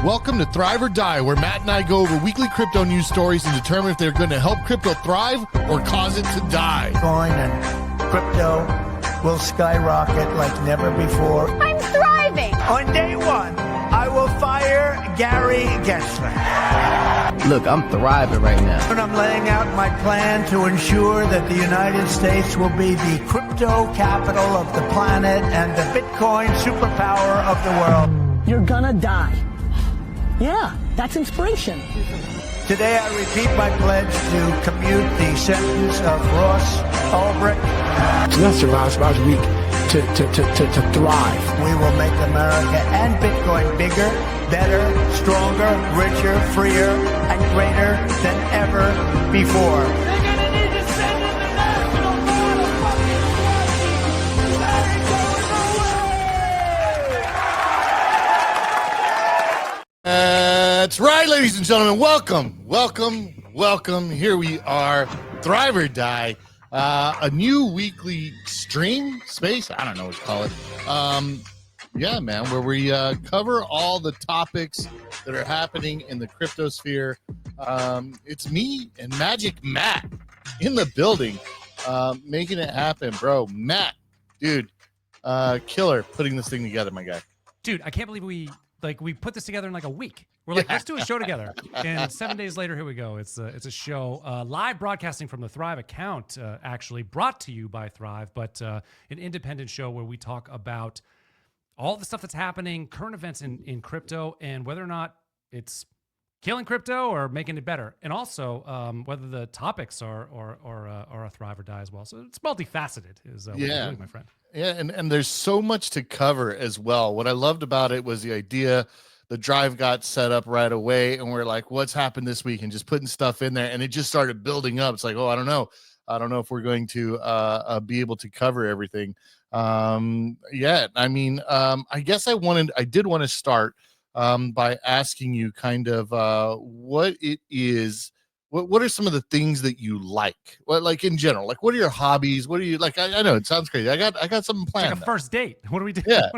Welcome to Thrive or Die, where Matt and I go over weekly crypto news stories and determine if they're going to help crypto thrive or cause it to die. Bitcoin and crypto will skyrocket like never before. I'm thriving. On day one, I will fire Gary Gensler. Look, I'm thriving right now. And I'm laying out my plan to ensure that the United States will be the crypto capital of the planet and the Bitcoin superpower of the world. You're gonna die. Yeah, that's inspiration. Today I repeat my pledge to commute the sentence of Ross Ulbricht. Not survive, survive week to thrive. We will make America and Bitcoin bigger, better, stronger, richer, freer, and greater than ever before. They're gonna need to send in the national guard of fucking That's right, ladies and gentlemen. Welcome. Here we are, Thrive or Die, a new weekly stream space. I don't know what to call it. Yeah, man, where we cover all the topics that are happening in the crypto sphere. It's me and Magic Matt in the building, making it happen, bro. Matt, dude, killer putting this thing together, my guy. Dude, I can't believe we put this together in like a week. We're like, let's do a show together. And 7 days later, here we go. It's a show live broadcasting from the Thrive account, actually brought to you by Thrive, but an independent show where we talk about all the stuff that's happening, current events in crypto, and whether or not it's killing crypto or making it better. And also whether the topics are a Thrive or Die as well. So it's multifaceted is what we're doing, my friend. Yeah, and there's so much to cover as well. What I loved about it was the idea. The drive got set up right away, and we're like, what's happened this week? And just putting stuff in there, and it just started building up. It's like, oh, I don't know if we're going to be able to cover everything. Yeah, I mean, I guess I did want to start by asking you kind of what it is. What are some of the things that you like? What, like in general, like what are your hobbies? What are you like? I know it sounds crazy. I got something planned. It's like a first date. What are we doing? Yeah,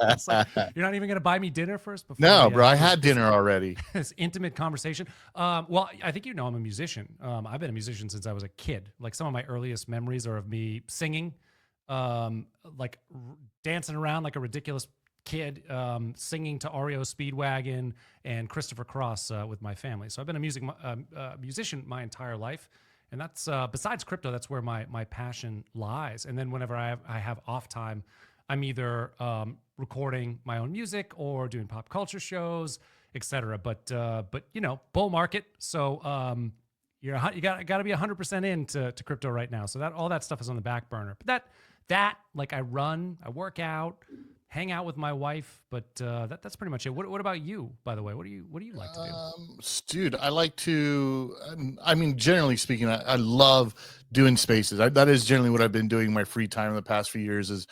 It's like, you're not even gonna buy me dinner first? Before no, bro. I had dinner already. This intimate conversation. Well, I think I'm a musician. I've been a musician since I was a kid. Like some of my earliest memories are of me singing, like dancing around like a ridiculous kid, singing to REO Speedwagon and Christopher Cross with my family. So I've been a musician my entire life, and that's besides crypto, that's where my passion lies. And then whenever I have off time, I'm either recording my own music or doing pop culture shows, etc. But you know, bull market, so you got to be 100% into crypto right now. So that all that stuff is on the back burner. But that like I work out, hang out with my wife, but that's pretty much it. What about you, by the way? What do you like to do? Dude, I like to, I mean, generally speaking, I love doing spaces. That is generally what I've been doing in my free time in the past few years is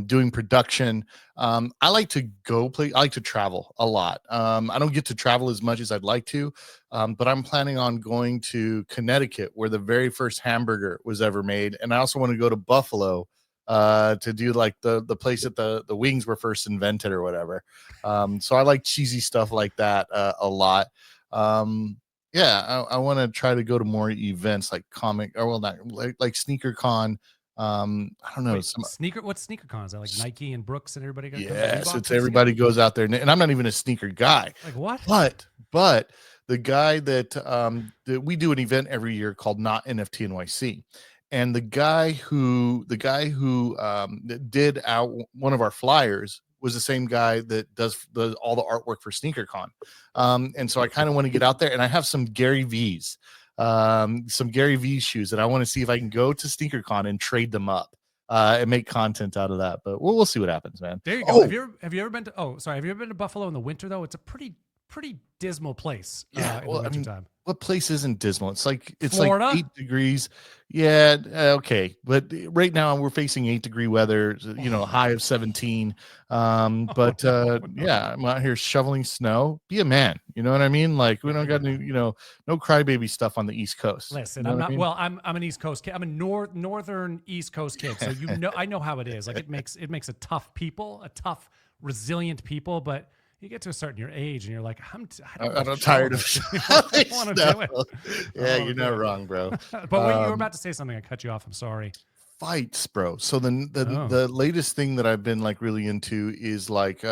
doing production. I like to I like to travel a lot. I don't get to travel as much as I'd like to, but I'm planning on going to Connecticut, where the very first hamburger was ever made. And I also want to go to Buffalo to do like the place that the wings were first invented or whatever. So I like cheesy stuff like that a lot. Yeah, I want to try to go to more events like comic or well not like Sneaker Con. I don't know. Wait, what's Sneaker Con? Is that like Nike and Brooks and everybody? Yes, it's everybody goes out there, and I'm not even a sneaker guy. Like what? But the guy that we do an event every year called Not NFT NYC. And the guy who did one of our flyers was the same guy that does all the artwork for SneakerCon. And so I kind of want to get out there, and I have some Gary V's shoes that I want to see if I can go to SneakerCon and trade them up and make content out of that. But we'll see what happens, man. There you go. Have you ever been to? Have you ever been to Buffalo in the winter though? It's a pretty dismal place. Yeah, in the wintertime. What place isn't dismal? It's Florida? like 8 degrees. Yeah, okay. But right now we're facing 8-degree weather, high of 17. But yeah, I'm out here shoveling snow. Be a man. You know what I mean? Like we don't got no crybaby stuff on the East Coast. Listen, you know I'm not. I mean? Well, I'm an East Coast kid. I'm a northern East Coast kid. So I know how it is. Like it makes a tough people, a tough, resilient people. But you get to a certain your age and you're like, I don't I'm wanna show tired of this anymore. I don't want to do it. Yeah, you're not wrong, bro. But wait, you were about to say something. I cut you off. I'm sorry. Fights, bro. So Oh. the latest thing that I've been like really into is like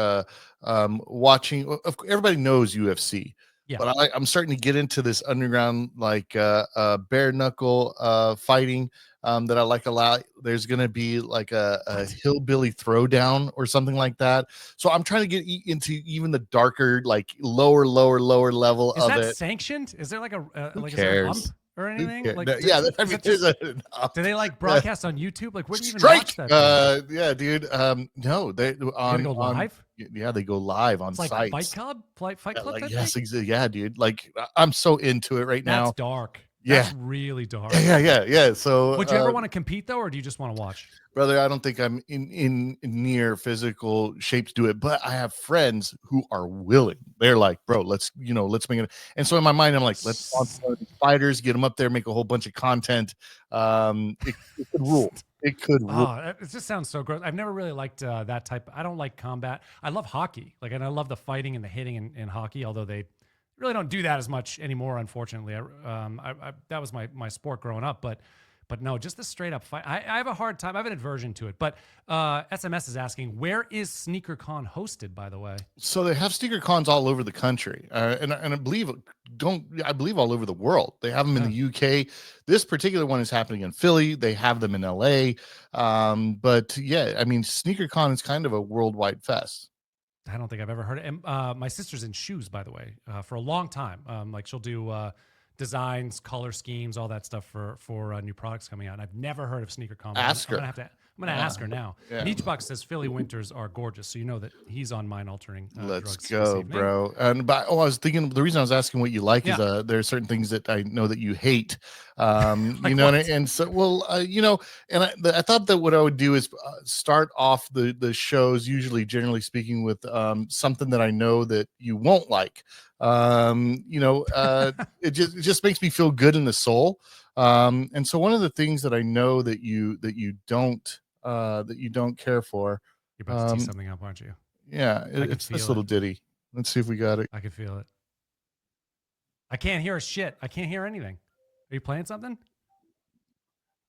watching. Everybody knows UFC, Yeah. but I'm starting to get into this underground like bare knuckle fighting that I like a lot. There's gonna be like a hillbilly throwdown or something like that. So I'm trying to get into even the darker, like lower level Is of that it. sanctioned? Is there like a Who like is there an ump cares? or Who anything? cares? Like, No, yeah, I mean, is it there's just, do they like broadcast on YouTube? Like, where do you even Strike. watch that? Thing? Yeah, dude. No, they You gotta go live. yeah, they go live on It's like sites. Fight Club, Fight Yeah, Club. like Type yes, thing? yeah, dude. Like I'm so into it right That's now. dark. Yeah. That's really dark. Yeah. So Would you ever want to compete though, or do you just want to watch? brother, I don't think I'm in near physical shape to do it, but I have friends who are willing. They're like, bro, let's make it. And so in my mind, I'm like, let's sponsor one of these fighters, get them up there, make a whole bunch of content. It could rule. It could rule. Oh, it just sounds so gross. I've never really liked that type. I don't like combat. I love hockey. Like, and I love the fighting and the hitting in hockey, although they really don't do that as much anymore, unfortunately. That was my sport growing up, but no, just the straight up fight. I have a hard time. I have an aversion to it. But SMS is asking, where is SneakerCon hosted, by the way? So they have sneaker cons all over the country, and I believe all over the world. They have them in the UK. This particular one is happening in Philly. They have them in LA. But yeah, I mean, SneakerCon is kind of a worldwide fest. I don't think I've ever heard it. And my sister's in shoes, by the way, for a long time. Like she'll do designs, color schemes, all that stuff for new products coming out. And I've never heard of SneakerCon. Ask her. I'm gonna ask her now. Yeah. Nietzschbuck says Philly winters are gorgeous, so you know that he's on mind altering. Let's drugs go, this evening. bro. And I was thinking the reason I was asking what you like is Yeah. there are certain things that I know that you hate. Like You know, what? and so and I thought that what I would do is start off the shows, usually generally speaking, with something that I know that you won't like. It just makes me feel good in the soul. And so one of the things that I know that you don't care for. You're about to tee something up, aren't you? Yeah, can it's this feel little it. ditty. Let's see if we got it. I can feel it. I can't hear a shit. I can't hear anything. Are you playing something?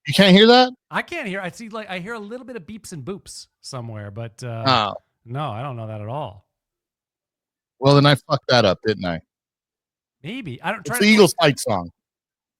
You can't hear that? I can't hear. I hear a little bit of beeps and boops somewhere, but Oh, no, I don't know that at all. well then I fucked that up, didn't I? Maybe I don't. It's the Eagles fight song.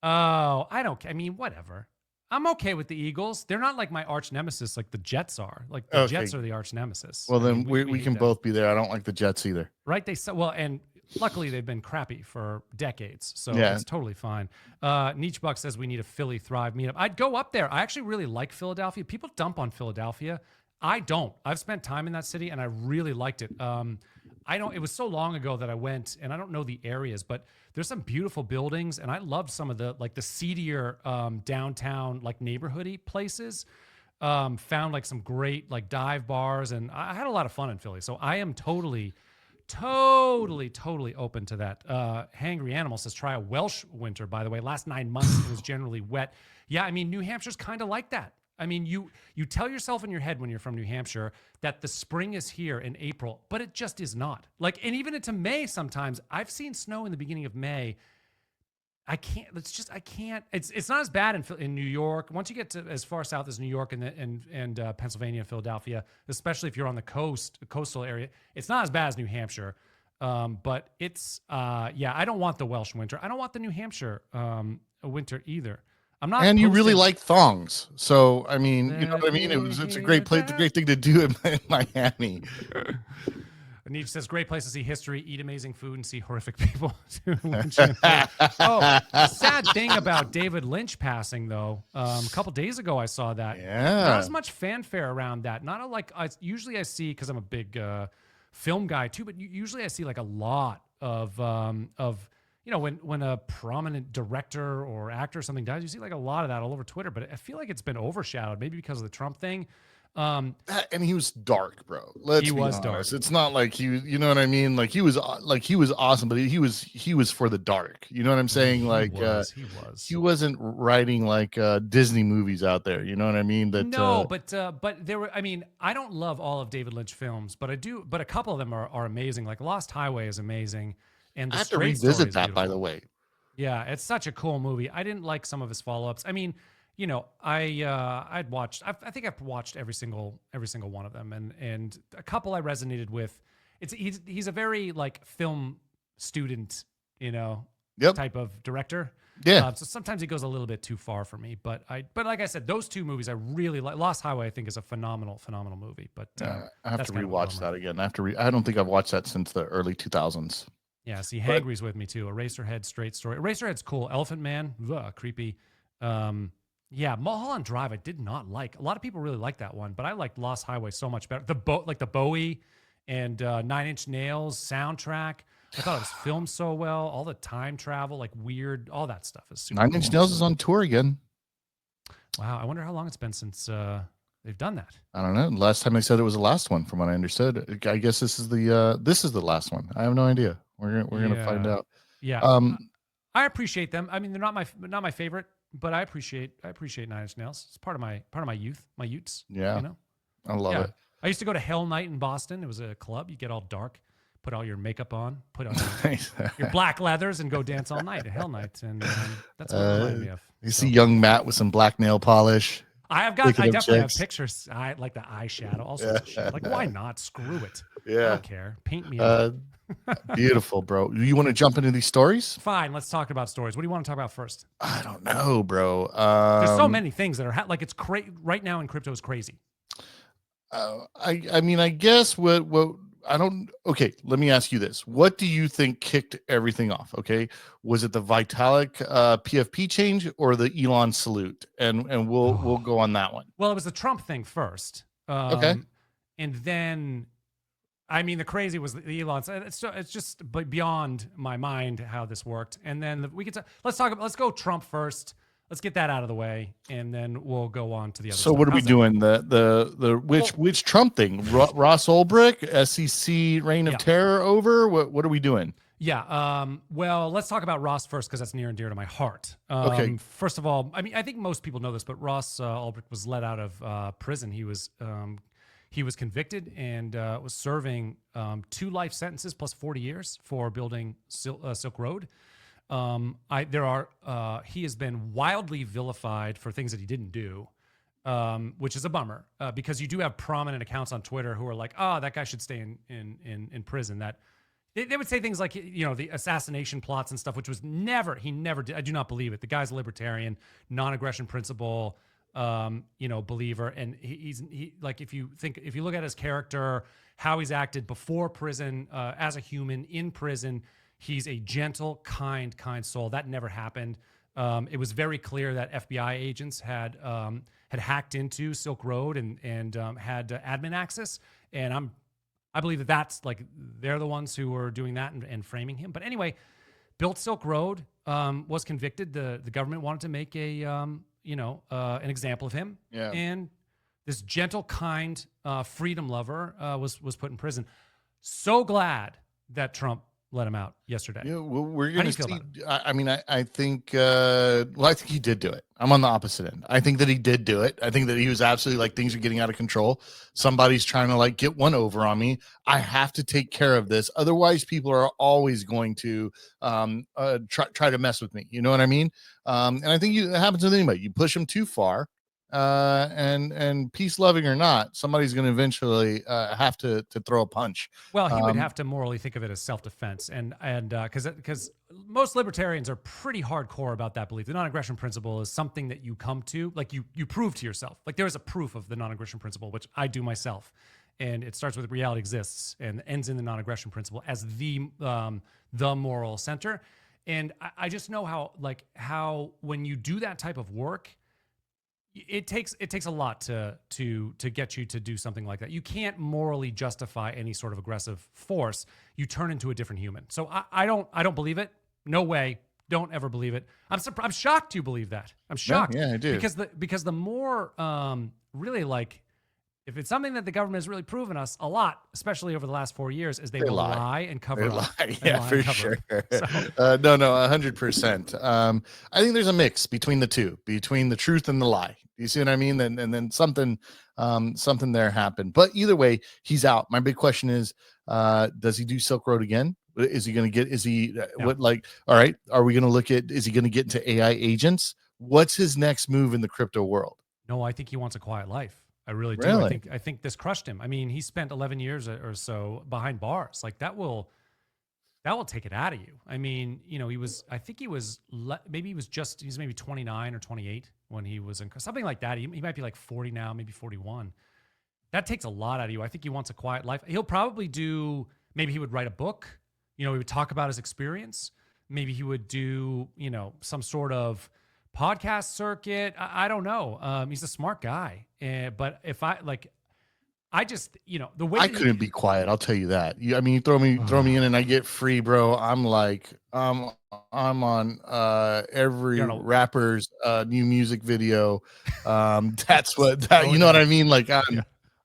Oh, I don't. I mean, whatever. I'm okay with the Eagles. They're not like my arch nemesis, like the Jets are. Like the Jets are the arch nemesis. Well, I then mean, we hate can them. both be there. I don't like the Jets either. Right? And luckily they've been crappy for decades, so Yeah. it's totally fine. Nietzschebuck says we need a Philly Thrive meetup. I'd go up there. I actually really like Philadelphia. People dump on Philadelphia. I don't. I've spent time in that city and I really liked it. It was so long ago that I went, and I don't know the areas, but there's some beautiful buildings, and I loved some of the seedier downtown like neighborhoody places. Found like some great like dive bars, and I had a lot of fun in Philly. So I am totally open to that. Hangry Animal says try a Welsh winter. By the way, last 9 months it was generally wet. Yeah, I mean New Hampshire's kind of like that. I mean, you tell yourself in your head when you're from New Hampshire that the spring is here in April, but it just is not. Like, and even into May sometimes. I've seen snow in the beginning of May. I can't. It's not as bad in New York. Once you get to as far south as New York and Pennsylvania and Philadelphia, especially if you're on the coastal area, it's not as bad as New Hampshire. But it's I don't want the Welsh winter. I don't want the New Hampshire winter either. I'm not. And you really like thongs, so I mean, you know what I mean. It's a great place, a great thing to do in Miami. Nietzsche says, great place to see history, eat amazing food, and see horrific people. Sad thing about David Lynch passing, though. A couple days ago, I saw that. Yeah. Not as much fanfare around that. Usually I see, because I'm a big film guy too, but usually I see like a lot of when a prominent director or actor or something dies, you see like a lot of that all over Twitter. But I feel like it's been overshadowed, maybe because of the Trump thing. And he was dark, bro. Let's He be was honest. dark. It's not like you know what I mean? Like he was awesome, but he was for the dark. You know what I'm saying? He was. He wasn't writing like Disney movies out there. You know what I mean? That No, but there were. I mean, I don't love all of David Lynch films, but I do. But a couple of them are amazing. Like Lost Highway is amazing, and I The have to Straight Story revisit is that, by beautiful. the way. Yeah, it's such a cool movie. I didn't like some of his follow-ups. I mean, you know, I'd watched. I think I've watched every single one of them, and a couple I resonated with. He's a very like film student, you know, Yep. type of director. Yeah. So sometimes he goes a little bit too far for me. But like I said, those two movies I really like. Lost Highway I think is a phenomenal movie. But I have that's to kind of a rewatch bummer. that again. I don't think I've watched that since the early 2000s. Yeah, see, But- Hangry's with me too. Eraserhead, Straight Story. Eraserhead's cool. Elephant Man, creepy. Yeah, Mulholland Drive, I did not like. A lot of people really like that one, but I liked Lost Highway so much better. The Bowie and 9 Inch Nails soundtrack. I thought it was filmed so well. All the time travel, like weird, all that stuff is super. Nine Inch cool. Nails is on tour again. Wow, I wonder how long it's been since they've done that. I don't know. Last time they said it was the last one, from what I understood. I guess this is the last one. I have no idea. We're gonna find Yeah. out. Yeah, I appreciate them. I mean, they're not my favorite, but I appreciate 9 Inch Nails. It's part of my youth, my youths. Yeah. You know. I love Yeah. it. I used to go to Hell Night in Boston. It was a club. You get all dark, put all your makeup on, put on your black leathers, and go dance all night at Hell Night. And that's what it reminded me of. You So, see young Matt with some black nail polish. I picking up definitely have chicks. pictures. I like the eyeshadow, all sorts of shit. Like, why not? Screw it. I Yeah. don't care. Paint me up. Beautiful, bro. You want to jump into these stories? Fine. Let's talk about stories. What do you want to talk about first? I don't know, bro. There's so many things that are like it's crazy right now in crypto is crazy. I mean, I guess what I don't. Okay, let me ask you this: what do you think kicked everything off? Okay, was it the Vitalik PFP change or the Elon Salute? And we'll go on that one. Well, it was the Trump thing first. Okay. And then, I mean, the crazy was the Elon. It's just beyond my mind how this worked. And then let's go Trump first. Let's get that out of the way, and then we'll go on to the other. So stuff. what are we How's that? doing? The which Trump thing? Ross Ulbricht, SEC reign of Yeah. terror over? What are we doing? Yeah. Well, let's talk about Ross first because that's near and dear to my heart. Okay. First of all, I mean, I think most people know this, but Ross Ulbricht was let out of prison. He was convicted and was serving 2 life sentences plus 40 years for building Silk Road. He has been wildly vilified for things that he didn't do, which is a bummer because you do have prominent accounts on Twitter who are like, "Oh, that guy should stay in prison." That they would say things like, you know, the assassination plots and stuff, which was he never did. I do not believe it. The guy's a libertarian, non-aggression principle, believer, and he like if you look at his character, how he's acted before prison, as a human in prison. He's a gentle, kind soul. That never happened. It was very clear that FBI agents had hacked into Silk Road and had admin access. And I believe that's like they're the ones who were doing that and framing him. But anyway, built Silk Road, was convicted. The government wanted to make an example of him. Yeah. And this gentle, kind, freedom lover was put in prison. So glad that Trump let him out yesterday. Yeah, well, we're How do gonna you feel see. about I mean, I think. I think he did do it. I'm on the opposite end. I think that he did do it. I think that he was absolutely like things are getting out of control. Somebody's trying to like get one over on me. I have to take care of this. Otherwise, people are always going to try to mess with me. You know what I mean? And I think it happens with anybody. You push them too far. And peace loving or not, somebody's going to eventually have to throw a punch. Well, he would have to morally think of it as self-defense, and because most libertarians are pretty hardcore about that belief. The non-aggression principle is something that you come to, like you prove to yourself. Like there is a proof of the non-aggression principle, which I do myself, and it starts with reality exists and ends in the non-aggression principle as the moral center. And I just know how when you do that type of work. It takes a lot to get you to do something like that. You can't morally justify any sort of aggressive force. You turn into a different human. So I don't believe it. No way. Don't ever believe it. I'm shocked you believe that. I'm shocked. Yeah, I do. Because the more really like if it's something that the government has really proven us a lot, especially over the last 4 years, is they will lie and cover They up. lie. Yeah, for sure. So, No, 100%. I think there's a mix between the two, between the truth and the lie. You see what I mean? And then something there happened. But either way, he's out. My big question is, does he do Silk Road again? Is he going to get? Is he what like? All right, are we going to look at? Is he going to get into AI agents? What's his next move in the crypto world? no, I think he wants a quiet life. I really do. Really? I think this crushed him. I mean, he spent 11 years or so behind bars. Like that will take it out of you. I mean, you know, maybe he's maybe 29 or 28 when he was in something like that. He might be like 40 now, maybe 41. That takes a lot out of you. I think he wants a quiet life. He'll probably maybe he would write a book. You know, he would talk about his experience. Maybe he would do, you know, some sort of podcast circuit. I don't know. He's a smart guy. But if I just, you know, the way I couldn't be quiet. I'll tell you that. I mean, you throw me in and I get free, bro. I'm like, I'm on every rapper's new music video. That's you know what I mean? Like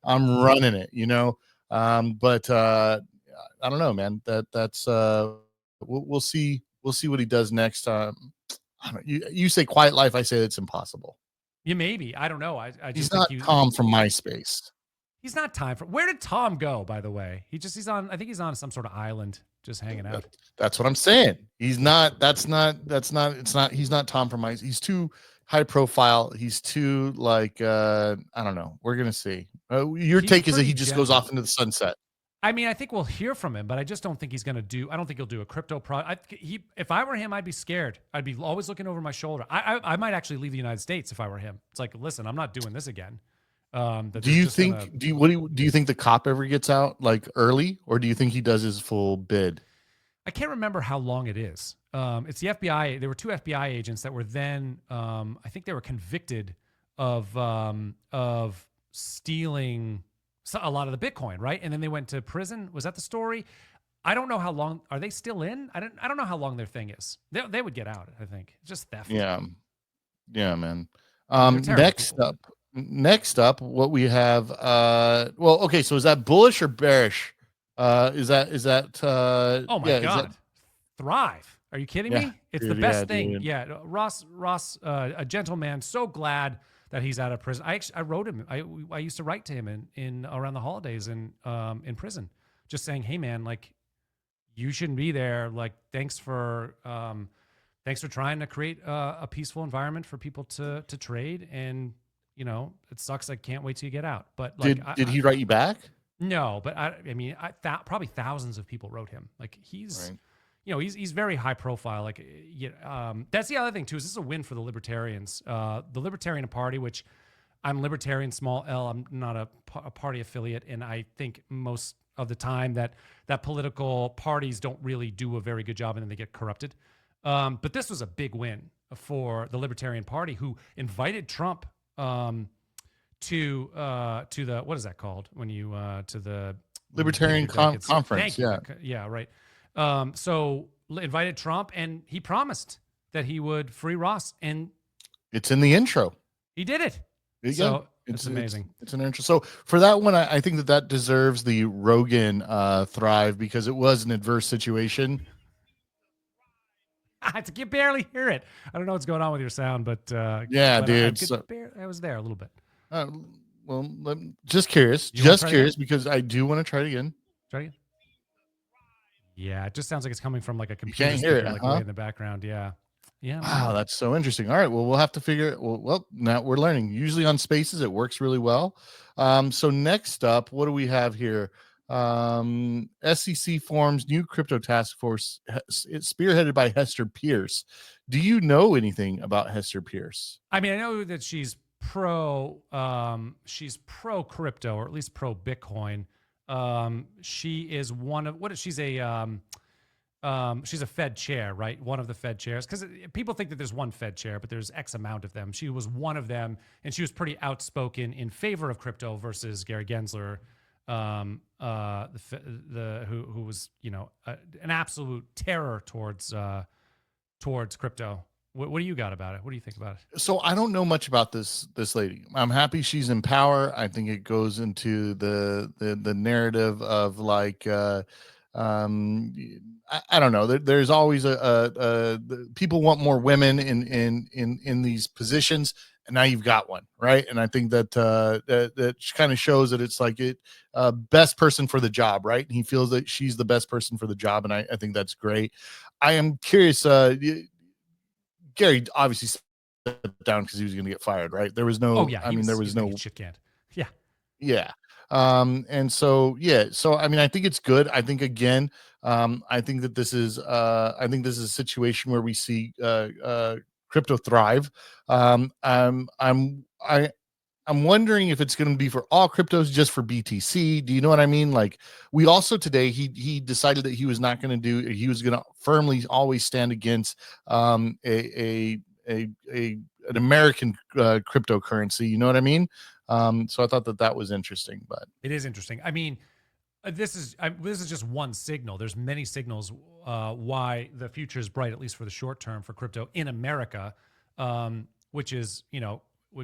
I'm running it, you know. But I don't know, man. That's we'll see what he does next. You say quiet life, I say it's impossible. Yeah, maybe. I don't know. I just he's think not Tom from MySpace. He's not time for. Where did Tom go, by the way? He's on. I think he's on some sort of island, just hanging out. That's what I'm saying. He's not. It's not. He's not Tom from MySpace. He's too high profile. He's too like. I don't know. We're gonna see. Your take is that he just goes off into the sunset. I mean, I think we'll hear from him, but I just don't think he's going to do. I don't think he'll do a crypto product. If I were him, I'd be scared. I'd be always looking over my shoulder. I might actually leave the United States if I were him. It's like, listen, I'm not doing this again. Do you think? Do you think the cop ever gets out like early, or do you think he does his full bid? I can't remember how long it is. It's the FBI. There were 2 FBI agents that were then. I think they were convicted of stealing a lot of the Bitcoin, right? And then they went to prison. Was that the story? I don't know how long. Are they still in? I don't know how long their thing is. They would get out, I think. It's just theft. Yeah, man. Next up, what we have. Well, okay. So is that bullish or bearish? Is that? Oh my God! Thrive. Are you kidding me? It's the best thing. Dude. Yeah, Ross, a gentleman. So glad that he's out of prison. I wrote him. I used to write to him in around the holidays in prison, just saying, hey man, like you shouldn't be there. Like thanks for trying to create a peaceful environment for people to trade. And you know, it sucks. I can't wait till you get out. But like, did he write you back? No, but I mean, probably thousands of people wrote him. Like he's. Right. You know, he's very high profile. Like, that's the other thing too. Is this is a win for the Libertarians? The Libertarian Party, which I'm Libertarian, small L. I'm not a party affiliate, and I think most of the time that political parties don't really do a very good job, and then they get corrupted. But this was a big win for the Libertarian Party, who invited Trump to the what is that called when you to the Libertarian conference? Yeah, right. So invited Trump, and he promised that he would free Ross, and it's in the intro. He did it. So it's amazing. It's an intro. So for that one, I think that deserves the Rogan thrive, because it was an adverse situation. I can barely hear it. I don't know what's going on with your sound, but yeah, dude. I was there a little bit. Well, just curious, because I do want to try it again. Try it again. Yeah, it just sounds like it's coming from like a computer. You can't hear it, like way in the background. Yeah. Wow, that's so interesting. All right, well, we'll have to figure it. Well, now we're learning. Usually on Spaces, it works really well. So next up, what do we have here? SEC forms new crypto task force. It's spearheaded by Hester Pierce. Do you know anything about Hester Pierce? I mean, I know that she's pro crypto, or at least pro Bitcoin. She is she's a Fed chair, right? One of the Fed chairs, because people think that there's one Fed chair, but there's X amount of them. She was one of them, and she was pretty outspoken in favor of crypto versus Gary Gensler, who was, you know, an absolute terror towards crypto What do you got about it? What do you think about it? So I don't know much about this lady. I'm happy she's in power. I think it goes into the narrative of like um I don't know. There's always people want more women in these positions, and now you've got one, right? And I think that kind of shows that it's like best person for the job, right? And he feels that she's the best person for the job, and I think that's great. I am curious. Gary obviously stepped down because he was going to get fired, right? There was no. Oh yeah, I mean, there was no shit canned. Yeah. Yeah. And so, I mean, I think it's good. I think again, I think that this is a situation where we see, crypto thrive. I'm wondering if it's going to be for all cryptos, just for BTC. Do you know what I mean? Like, we also today, he decided that he was not going to do, he was going to firmly always stand against, an American, cryptocurrency. You know what I mean? So I thought that was interesting, but It is interesting. I mean, this is just one signal. There's many signals why the future is bright, at least for the short term, for crypto in America, which is,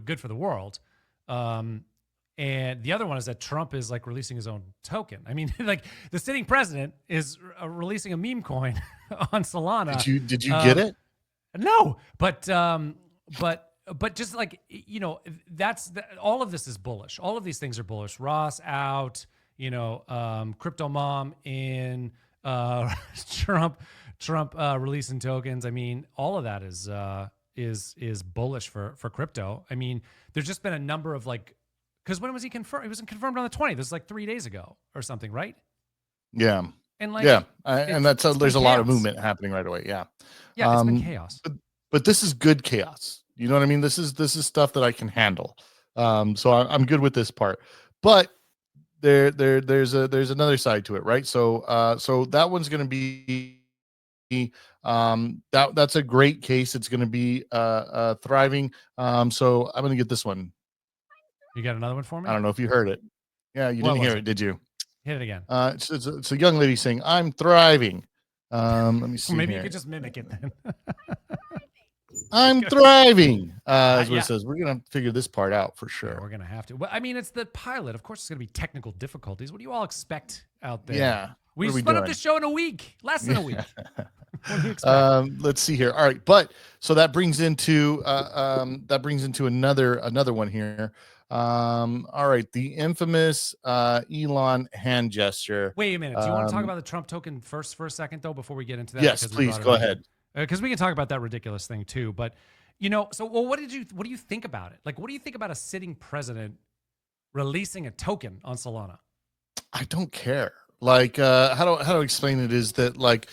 good for the world. And the other one is that Trump is like releasing his own token. I mean, like the sitting president is releasing a meme coin on Solana. Did you get it? No, but just like, all of this is bullish. All of these things are bullish. Ross out, crypto mom in, Trump releasing tokens. I mean, all of that is bullish for crypto. I mean, there's just been a number of because when was he confirmed? He was confirmed on the 20th. This is like 3 days ago or something, right? Yeah. And and there's a lot of movement happening right away. Yeah. Yeah, it's been chaos. But this is good chaos. You know what I mean? This is stuff that I can handle. So I'm good with this part. But there's another side to it, right? So so that one's going to be that's a great case. It's going to be thriving. So I'm going to get this one. You got another one for me? I don't know if you heard it. Yeah, you didn't hear it, did you? Hit it again. It's a young lady saying, "I'm thriving." Let me see. Maybe here. you could just mimic it then. I'm thriving. Is what it says. We're gonna figure this part out for sure. Yeah, we're gonna have to. Well, I mean, it's the pilot. Of course, it's gonna be technical difficulties. What do you all expect out there? Yeah. We split up the show in a week, less than a week. What do you expect? Let's see here. All right, but so that brings into another one here. All right, the infamous Elon hand gesture. Wait a minute. Do you want to talk about the Trump token first for a second, though, before we get into that? Yes, please go ahead. Because we can talk about that ridiculous thing too. But what do you think about it? Like, what do you think about a sitting president releasing a token on Solana? I don't care. Like, how to explain it is that, like,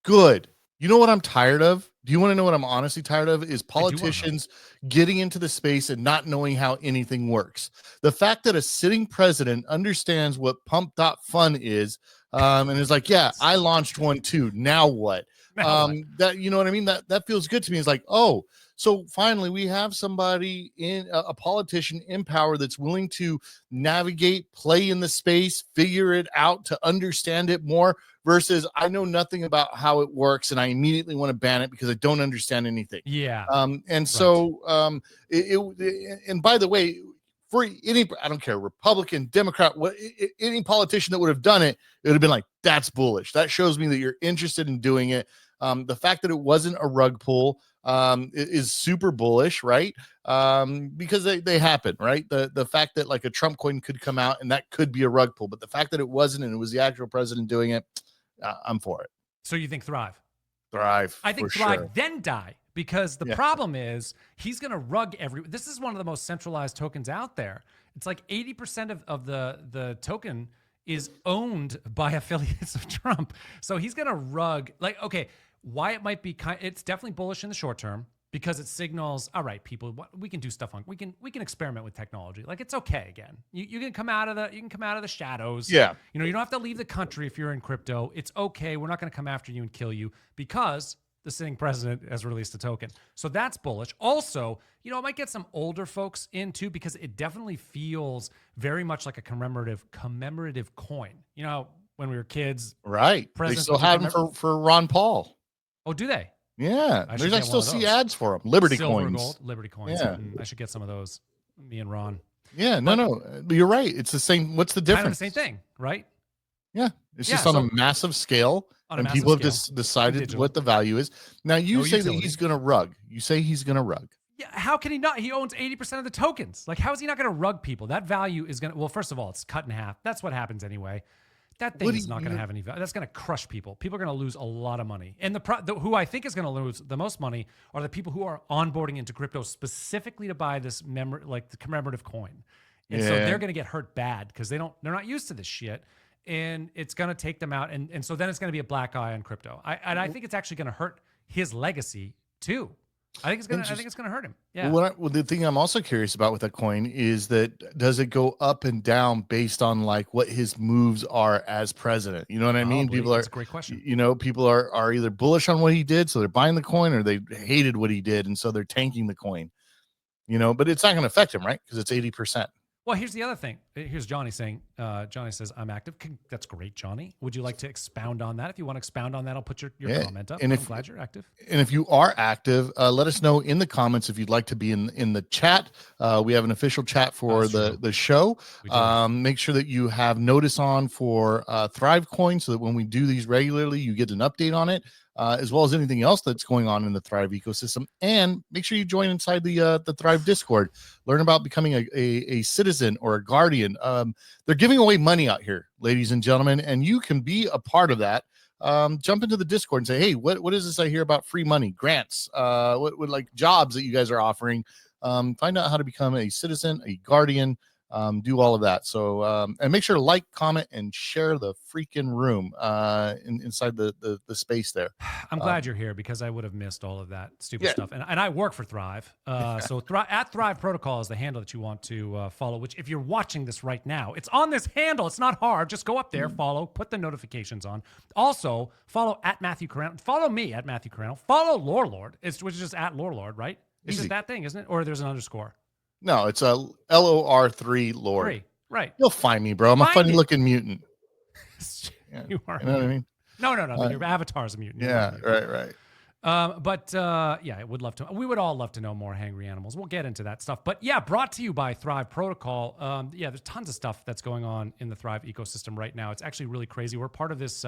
good. You know what I'm tired of? Do you want to know what I'm honestly tired of? Is politicians getting into the space and not knowing how anything works. The fact that a sitting president understands what pump.fun is, and is like, yeah, I launched one too. Now what? That, you know what I mean? That feels good to me. It's like, oh, so finally we have somebody in a politician in power that's willing to navigate, play in the space, figure it out, to understand it more, versus I know nothing about how it works and I immediately want to ban it because I don't understand anything. Yeah. So and by the way, for any, I don't care, Republican, Democrat, any politician that would have done it, it would have been like, that's bullish. That shows me that you're interested in doing it. The fact that it wasn't a rug pull is super bullish, right? Because they happen, right? The fact that like a Trump coin could come out and that could be a rug pull, but the fact that it wasn't and it was the actual president doing it, I'm for it. So you think thrive? Thrive. I think thrive, then die. Because the problem is he's going to rug this is one of the most centralized tokens out there. It's like 80% of the token is owned by affiliates of Trump. So he's going to rug, like, okay, why it might be it's definitely bullish in the short term because it signals, all right, people, we can do stuff we can experiment with technology. Like, it's okay again. You can come out of the shadows. Yeah. You don't have to leave the country if you're in crypto. It's okay. We're not going to come after you and kill you because the sitting president has released a token. So that's bullish. Also, it might get some older folks in too, because it definitely feels very much like a commemorative coin. When we were kids. Right. They still have them for Ron Paul. Oh, do they? Yeah, I should I get still one of see those. ads for them. Liberty Silver coins. gold, Liberty coins. Yeah. I should get some of those. Me and Ron. Yeah, But- no. You're right. It's the same. What's the difference? Kind of the same thing, right? Yeah, it's Yeah, just on so- a massive scale, On a and massive people have scale. decided Digital. what the value is. Now you No say utility. that he's going to rug. You say he's going to rug. Yeah, how can he not? He owns 80% of the tokens. Like, how is he not going to rug people? That value is going to, well, first of all, it's cut in half. That's what happens anyway. That thing What do is not you- going to have any value. That's going to crush people. People are going to lose a lot of money. And who I think is going to lose the most money are the people who are onboarding into crypto specifically to buy this the commemorative coin. And so Yeah. they're going to get hurt bad because they're not used to this shit. And it's going to take them out. And so then it's going to be a black eye on crypto. I think it's actually going to hurt his legacy too. I think it's going to hurt him. Yeah. Well, the thing I'm also curious about with that coin is that does it go up and down based on like what his moves are as president? You know what I mean? Probably. That's a great question. You know, people are either bullish on what he did, so they're buying the coin, or they hated what he did, and so they're tanking the coin. You know, but it's not going to affect him, right? Because it's 80%. Well, here's the other thing. Here's Johnny saying, Johnny says, I'm active. That's great, Johnny. Would you like to expound on that? If you want to expound on that, I'll put your comment up. And I'm glad you're active. And if you are active, let us know in the comments if you'd like to be in the chat. We have an official chat for the show. Make sure that you have notice on for Thrive Coin so that when we do these regularly, you get an update on it. As well as anything else that's going on in the Thrive ecosystem. And make sure you join inside the Thrive Discord. Learn about becoming a citizen or a guardian. They're giving away money out here, ladies and gentlemen, and you can be a part of that. Jump into the Discord and say, hey, what is this I hear about free money, grants, what like jobs that you guys are offering? Find out how to become a citizen, a guardian, do all of that. So and make sure to like, comment, and share the freaking room inside the space there. I'm glad you're here because I would have missed all of that stupid stuff. And I work for Thrive. So at Thrive Protocol is the handle that you want to follow, which if you're watching this right now, it's on this handle. It's not hard. Just go up there, follow, put the notifications on. Also, follow at Matthew Carano. Follow me at Matthew Carano. Follow LOR3LORD, which is just at LOR3LORD, right? It's just that thing, isn't it? Or there's an underscore. No, it's a LOR3LORD. Right. You'll find me, bro. I'm a funny looking mutant. Yeah. You are. You know what I mean? No. Your avatar's a mutant. Yeah, right. But I would love to. We would all love to know more hangry animals. We'll get into that stuff. But yeah, brought to you by Thrive Protocol. There's tons of stuff that's going on in the Thrive ecosystem right now. It's actually really crazy. We're part of this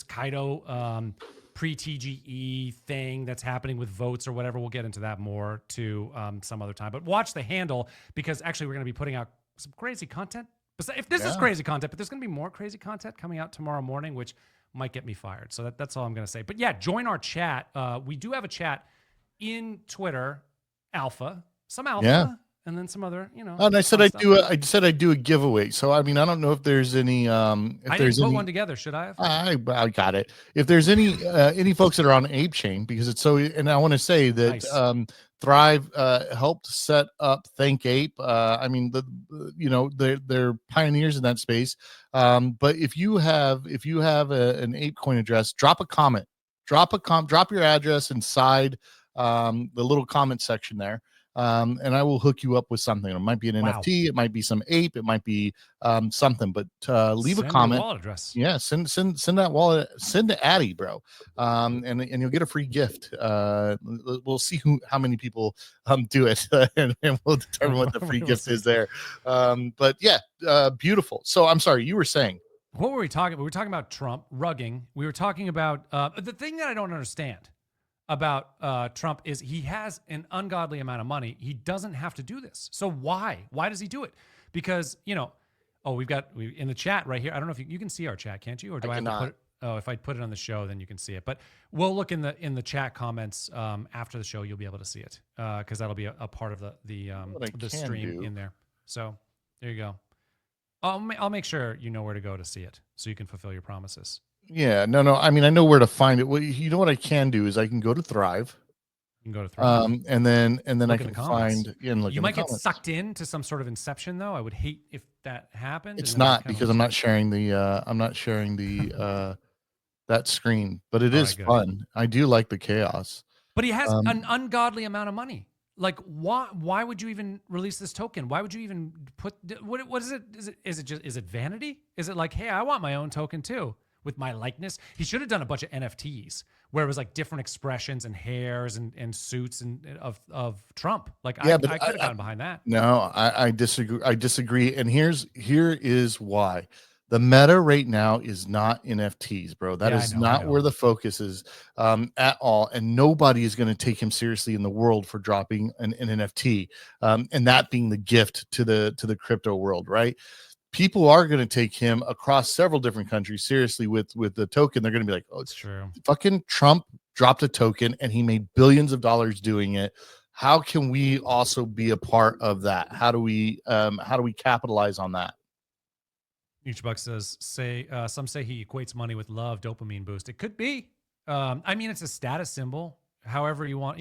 Kaido pre-TGE thing that's happening with votes or whatever. We'll get into that more to some other time. But watch the handle because actually we're going to be putting out some crazy content. If this is crazy content, but there's going to be more crazy content coming out tomorrow morning, which might get me fired. So that's all I'm going to say. But yeah, join our chat. We do have a chat in Twitter, Alpha, and then some other, And I said I'd do a giveaway. So I mean, I don't know if there's any I didn't put one together. Should I have? I got it. If there's any folks that are on Ape Chain, because it's so, and I want to say that Nice. Thrive helped set up Thank Ape. I mean, they're pioneers in that space. But if you have an Ape Coin address, drop a comment. Drop your address inside the little comment section there. And I will hook you up with something. It might be an NFT, it might be some ape, it might be something. But leave a comment. Wallet address. Yeah, send that wallet. Send to Addy, bro. And you'll get a free gift. We'll see how many people do it, and we'll determine what the free gift is there. But yeah, beautiful. So I'm sorry, you were saying. What were we talking about? We were talking about Trump rugging. We were talking about the thing that I don't understand about Trump is he has an ungodly amount of money. He doesn't have to do this. So why? Why does he do it? Because, we in the chat right here. I don't know if you can see our chat, can't you? Or do I have to put it? Oh, if I put it on the show, then you can see it. But we'll look in the chat comments after the show. You'll be able to see it because that'll be a part of the stream in there. So there you go. I'll make sure you know where to go to see it so you can fulfill your promises. Yeah, no. I mean, I know where to find it. Well, you know what I can do is I can go to Thrive. You can go to Thrive. And then look I can find. You might get sucked into some sort of inception, though. I would hate if that happened. It's not because I'm not sharing the that screen, but it is fun. I do like the chaos. But he has an ungodly amount of money. Like, why would you even release this token? Why would you even put what is it? Is it vanity? Is it like, hey, I want my own token too with my likeness? He should have done a bunch of NFTs where it was like different expressions and hairs and suits and of Trump. Like Yeah, I but could have gotten behind that. No, I disagree. I disagree. And here is why. The meta right now is not NFTs, bro. That Yeah, I is know, not where the focus is at all. And nobody is going to take him seriously in the world for dropping an NFT, and that being the gift to the crypto world, right? People are going to take him across several different countries seriously with the token. They're going to be like, oh, It's true. fucking Trump dropped a token and he made billions of dollars doing it. How can we also be a part of that? How do we capitalize on that? Buck says, some say he equates money with love, dopamine boost. It could be. I mean, it's a status symbol. However you want,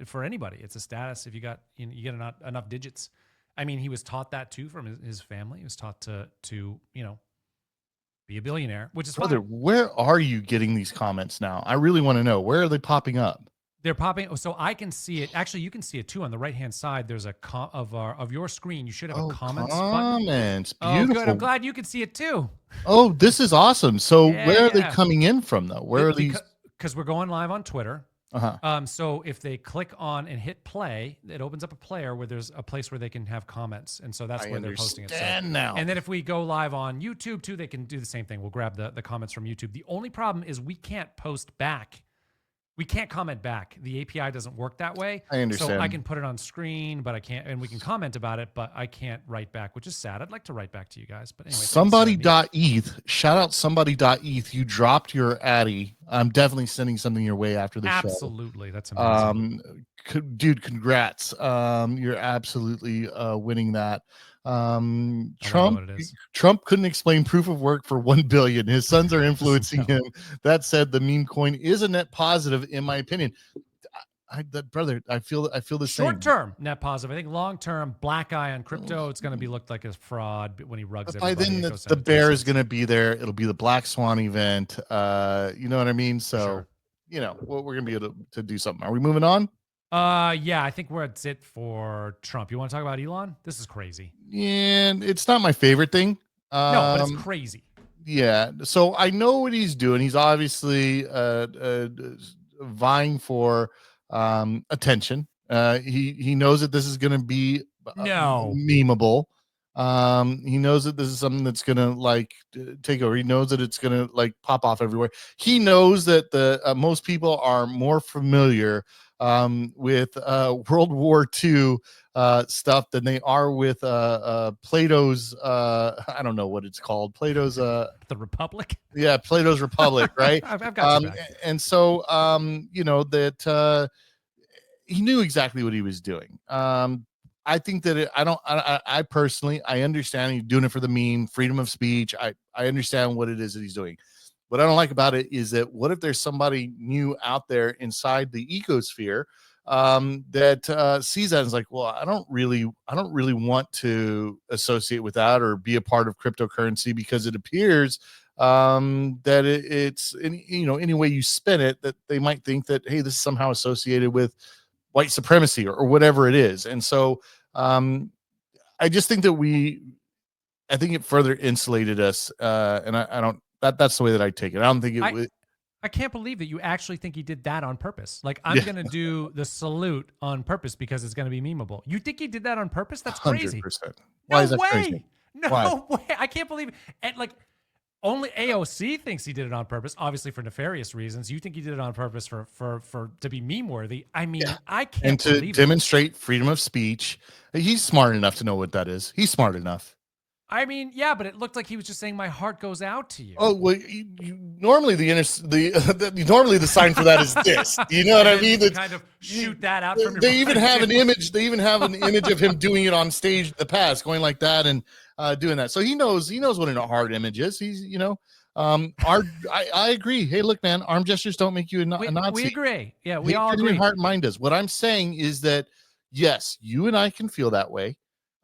for anybody, it's a status. If you got, you get enough digits. I mean, he was taught that too from his family. He was taught to be a billionaire, which is Brother, fine. where are you getting these comments now? I really want to know. Where are they popping up? They're popping. So I can see it. Actually, you can see it too on the right-hand side. There's a of your screen. You should have a comments button. Beautiful. Oh, good. I'm glad you can see it too. Oh, this is awesome. So where are they Yeah. coming in from though? Where are these? Because we're going live on Twitter. Uh-huh. So if they click on and hit play, it opens up a player where there's a place where they can have comments, and so that's where they're posting it. So, now. and then if we go live on YouTube too, they can do the same thing. We'll grab the comments from YouTube. The only problem is we can't post back. We can't comment back. The API doesn't work that way. I understand. So I can put it on screen, but I can't, and we can comment about it, but I can't write back, which is sad. I'd like to write back to you guys, but anyway. Somebody.eth, shout out somebody.eth. You dropped your Addy. I'm definitely sending something your way after the show. Absolutely. That's amazing. Dude, congrats. You're absolutely winning that. Trump couldn't explain proof of work for 1 billion. His sons are influencing him. That said, the meme coin is a net positive in my opinion. Brother, I feel the same. Short term net positive. I think long term black eye on crypto. It's going to be looked like a fraud when he rugs by everybody. then the bear is going to be there. It'll be the black swan event. You know what I mean? So we're going to be able to do something. Are we moving on? Yeah, I think that's it for Trump. You want to talk about Elon? This is crazy. And it's not my favorite thing. No, but it's crazy. Yeah. So I know what he's doing. He's obviously vying for attention. He knows that this is going to be memeable. He knows that this is something that's going to take over. He knows that it's going to pop off everywhere. He knows that the most people are more familiar with World War II stuff than they are with Plato's I don't know what it's called. Plato's the Republic. Yeah, Plato's Republic, right? I've got you back. And so that he knew exactly what he was doing. I think that I personally understand he's doing it for the meme, freedom of speech. I understand what it is that he's doing. What I don't like about it is that what if there's somebody new out there inside the ecosphere that sees that and is like, well, I don't really want to associate with that or be a part of cryptocurrency because it appears that it's any way you spin it that they might think that, hey, this is somehow associated with white supremacy or whatever it is. And so I just think that I think it further insulated us. And I don't, that's the way that I take it. I don't think I can't believe that you actually think he did that on purpose. I'm going to do the salute on purpose because it's going to be memeable. You think he did that on purpose? That's crazy. 100%. Why is that crazy? No way. I can't believe it. And only AOC thinks he did it on purpose, obviously for nefarious reasons. You think he did it on purpose for to be meme worthy. I mean, I can't and to demonstrate freedom of speech. He's smart enough to know what that is. He's smart enough. I mean, yeah, but it looked like he was just saying, "My heart goes out to you." Oh well, normally normally the sign for that is this. You know what I mean? Kind of shoot that out from your They even have an image. They even have an image of him doing it on stage in the past, going like that and doing that. So he knows what a hard image is. He's I agree. Hey, look, man, arm gestures don't make you a Nazi. We agree. Yeah, we all agree. Your heart and mind does. What I'm saying is that yes, you and I can feel that way.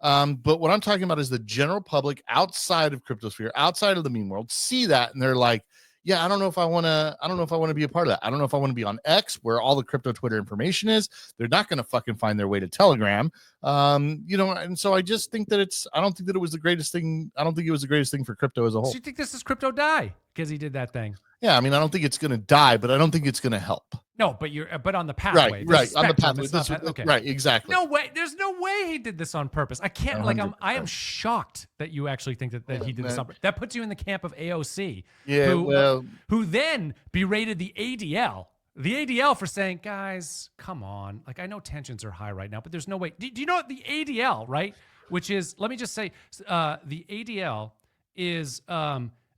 But what I'm talking about is the general public outside of cryptosphere, outside of the meme world, see that and they're like, yeah, I don't know if I want to be a part of that. I don't know if I want to be on X where all the crypto Twitter information is. They're not going to fucking find their way to Telegram. And so I just think that I don't think it was the greatest thing. I don't think it was the greatest thing for crypto as a whole. So you think this is crypto die because he did that thing? Yeah, I mean, I don't think it's going to die, but I don't think it's going to help. No, but on the pathway. Right, on the pathway. pathway. Okay. Right, exactly. No way. There's no way he did this on purpose. I can't. Like, I am 100%. shocked that you actually think that he did this on purpose. That puts you in the camp of AOC. Yeah, who then berated the ADL. The ADL for saying, guys, come on. Like, I know tensions are high right now, but there's no way. Do you know what the ADL, right? Which is, let me just say, the ADL is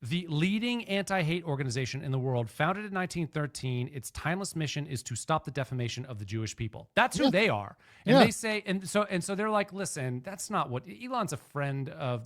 the leading anti-hate organization in the world, founded in 1913. Its timeless mission is to stop the defamation of the Jewish people. That's who they are. And they say, and so they're like, listen, that's not what Elon's a friend of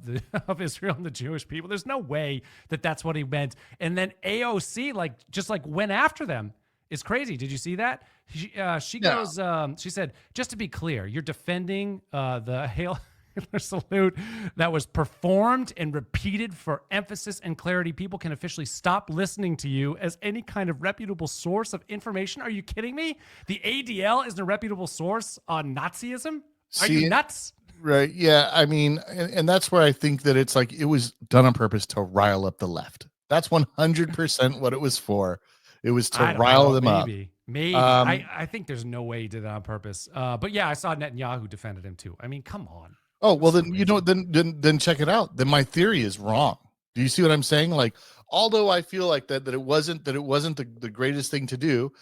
of Israel and the Jewish people. There's no way that that's what he meant. And then AOC just went after them. It's crazy. Did you see that? She goes, she said, just to be clear, you're defending the Hitler salute that was performed and repeated for emphasis and clarity. People can officially stop listening to you as any kind of reputable source of information. Are you kidding me? The ADL is a reputable source on Nazism? Are you nuts? Right. Yeah. I mean, and that's where I think that it's like it was done on purpose to rile up the left. That's 100% what it was for. It was to rile them up. Maybe. I think there's no way he did that on purpose. But yeah, I saw Netanyahu defended him too. I mean, come on. Oh, well, then, then check it out. Then my theory is wrong. Do you see what I'm saying? Like, although I feel like that it wasn't the greatest thing to do,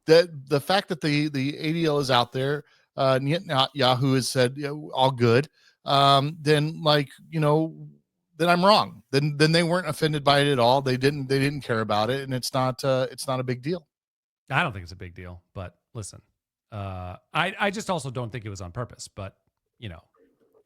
that the fact that the ADL is out there, Yahoo has said all good, then then I'm wrong. Then they weren't offended by it at all. They didn't care about it, and it's not a big deal. I don't think it's a big deal, but listen, I just also don't think it was on purpose, but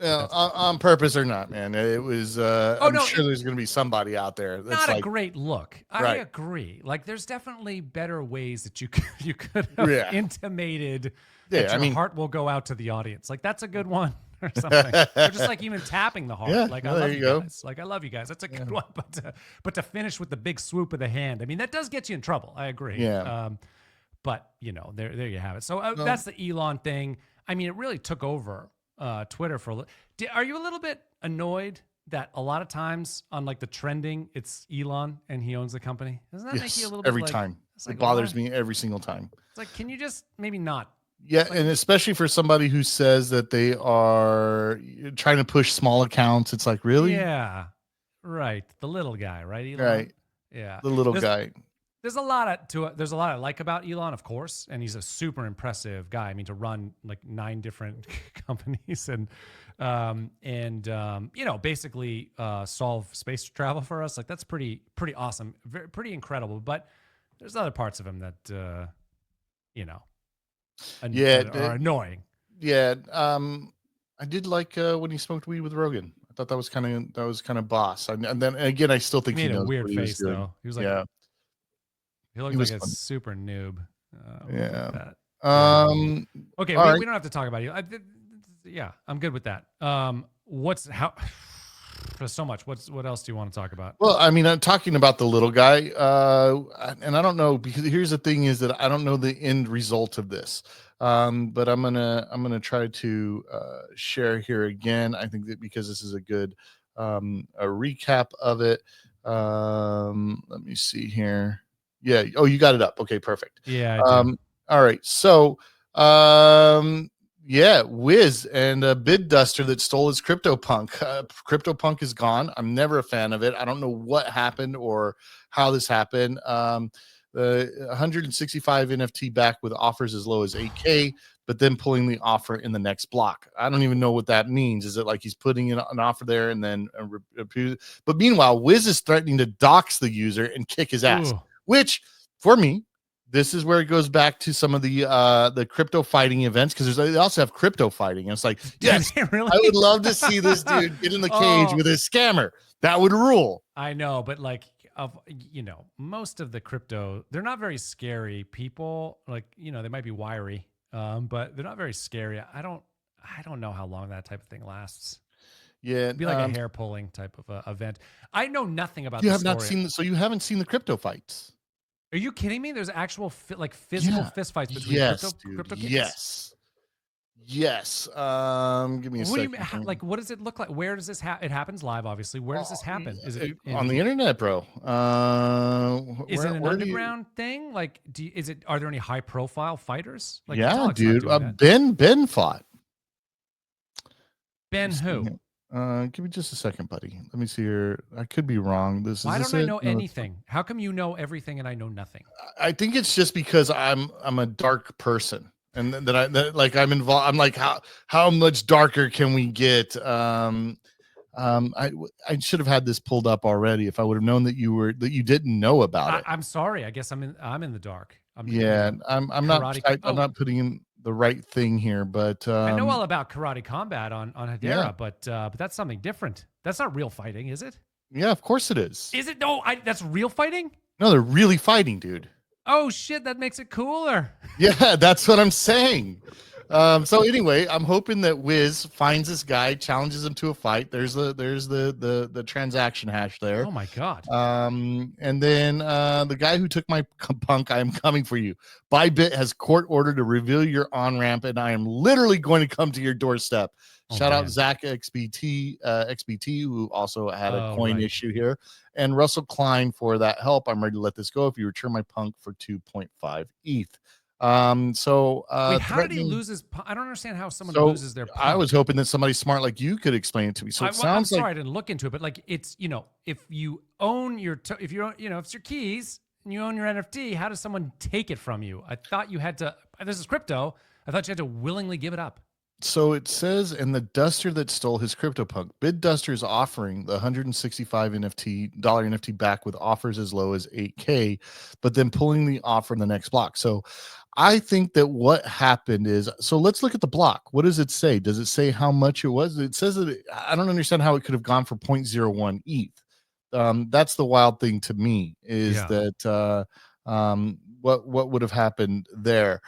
on purpose or not, man, it was. I'm sure there's going to be somebody out there that's not a great look. I agree. Like, there's definitely better ways that you could have intimated that your heart will go out to the audience. Like, that's a good one. Or something, or just like even tapping the heart. Yeah, like, I love you guys. Like, I love you guys. That's a good one. But to finish with the big swoop of the hand, I mean, that does get you in trouble. I agree. Yeah. But there you have it. So that's the Elon thing. I mean, it really took over Twitter for a little. Are you a little bit annoyed that a lot of times on like the trending, it's Elon and he owns the company? Doesn't that make you a little bit every time? It bothers me every single time. It's like, can you just maybe not? Yeah, and especially for somebody who says that they are trying to push small accounts, it's like, really? Yeah, right. The little guy, right? Elon? Right. Yeah, the little guy. There's a lot I like about Elon, of course, and he's a super impressive guy. I mean, to run like 9 different companies and basically solve space travel for us, like that's pretty awesome, pretty incredible. But there's other parts of him that are annoying. Yeah. I did like when he smoked weed with Rogan. I thought that was kind of boss. And then again, I still think he he made knows a weird what he face was though. He was like, he looked like a super noob. Yeah. Okay, we don't have to talk about you. I'm good with that. There's so much. What else do you want to talk about? Well, I mean, I'm talking about the little guy, and I don't know, because here's the thing is that I don't know the end result of this, but I'm gonna try to share here again. I think that because this is a good a recap of it. Let me see here. Yeah. Oh, you got it up. Okay, perfect. Yeah. All right. So, yeah, Wiz and a bid duster that stole his CryptoPunk. CryptoPunk is gone. I'm never a fan of it. I don't know what happened or how this happened. The 165 NFT back with offers as low as 8K, but then pulling the offer in the next block. I don't even know what that means. Is it like he's putting in an offer there and then but meanwhile, Wiz is threatening to dox the user and kick his ass, which for me, this is where it goes back to some of the crypto fighting events, because they also have crypto fighting. And it's like, yes, really? I would love to see this dude get in the cage with his scammer. That would rule. I know, but like, most of the crypto, they're not very scary people. Like, they might be wiry, but they're not very scary. I don't know how long that type of thing lasts. Yeah, it'd be like a hair pulling type of event. I know nothing about. You haven't seen the crypto fights. Are you kidding me? There's actual physical fist fights between crypto kids? Yes. Give me a What do you second. mean? Like, what does it look like? Where does this happen? It happens live, obviously. Where does this happen? Is it On the internet, bro? is it an Where do you? underground thing? Like, are there any high profile fighters? Like Yeah, Vitalik's not dude. doing that. Ben fought. Ben Just a who? second. Give me just a second, buddy. Let me see here. I could be wrong. Why Is this don't I it? know No, anything? How come you know everything and I know nothing? I think it's just because I'm a dark person, and that like I'm involved. I'm like, how much darker can we get? I should have had this pulled up already if I would have known that you didn't know about it. I'm sorry. I guess I'm in the dark. Yeah, I'm not karate. I'm not putting in the right thing here, but I know all about karate combat on Hedera, yeah. but that's something different. That's not real fighting, is it? Yeah, of course it is. Is it? No, that's real fighting. No, they're really fighting, dude. Oh shit, that makes it cooler. Yeah, that's what I'm saying. So anyway, I'm hoping that Wiz finds this guy, challenges him to a fight. There's the transaction hash there. Oh my god. And then the guy who took my punk, I am coming for you. Bybit has court order to reveal your on ramp, and I am literally going to come to your doorstep. Shout out Zach XBT, who also had a coin issue here, and Russell Klein for that help. I'm ready to let this go if you return my punk for 2.5 ETH. Wait, how did he lose his? I don't understand how someone loses their punk. I was hoping that somebody smart like you could explain it to me. So it sounds I'm sorry I didn't look into it, but like it's if you own your if it's your keys and you own your NFT, how does someone take it from you? I thought you had to. This is crypto. I thought you had to willingly give it up. So it says, and the duster that stole his CryptoPunk, Bid Duster is offering the 165 NFT back with offers as low as 8K, but then pulling the offer in the next block. So I think that what happened is, so let's look at the block. What does it say? Does it say how much it was? It says that I don't understand how it could have gone for 0.01 ETH. That's the wild thing to me is that what would have happened there.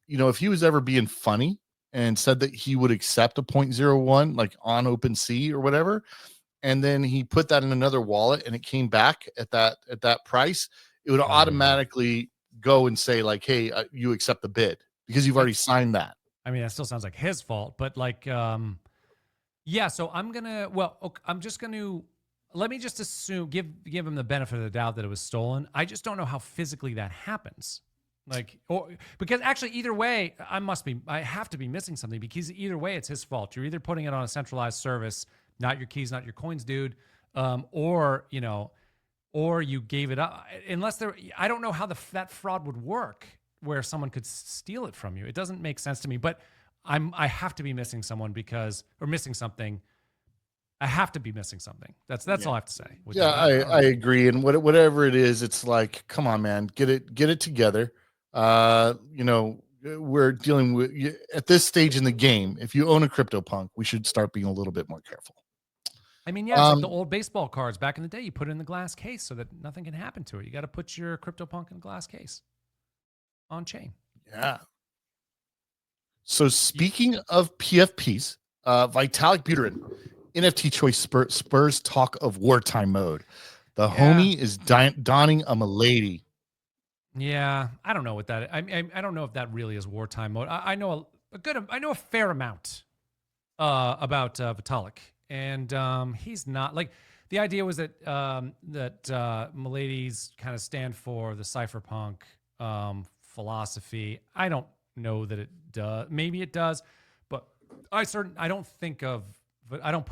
If he was ever being funny and said that he would accept a 0.01 like on OpenSea or whatever, and then he put that in another wallet and it came back at that price, it would automatically go and say like, hey, you accept the bid because you've already signed that. I mean, that still sounds like his fault, but like, yeah. So I'm just gonna let me just assume give him the benefit of the doubt that it was stolen. I just don't know how physically that happens. Like, because actually either way, I have to be missing something because either way it's his fault. You're either putting it on a centralized service, not your keys, not your coins, dude. Or you gave it up unless I don't know how that fraud would work where someone could steal it from you. It doesn't make sense to me, but I have to be missing someone missing something. I have to be missing something. That's all I have to say. Yeah, I agree. And whatever it is, it's like, come on, man, get it together. We're dealing with at this stage in the game. If you own a CryptoPunk, we should start being a little bit more careful. I mean, yeah, it's like the old baseball cards back in the day. You put it in the glass case so that nothing can happen to it. You got to put your CryptoPunk in a glass case on chain. Yeah. So speaking of PFPs, Vitalik Buterin, NFT choice spurs talk of wartime mode. The homie is donning a milady. Yeah, I don't know what that. I don't know if that really is wartime mode. I know a fair amount about Vitalik, and he's not like the idea was that miladies kind of stand for the cypherpunk philosophy. I don't know that it does. Maybe it does, but I don't put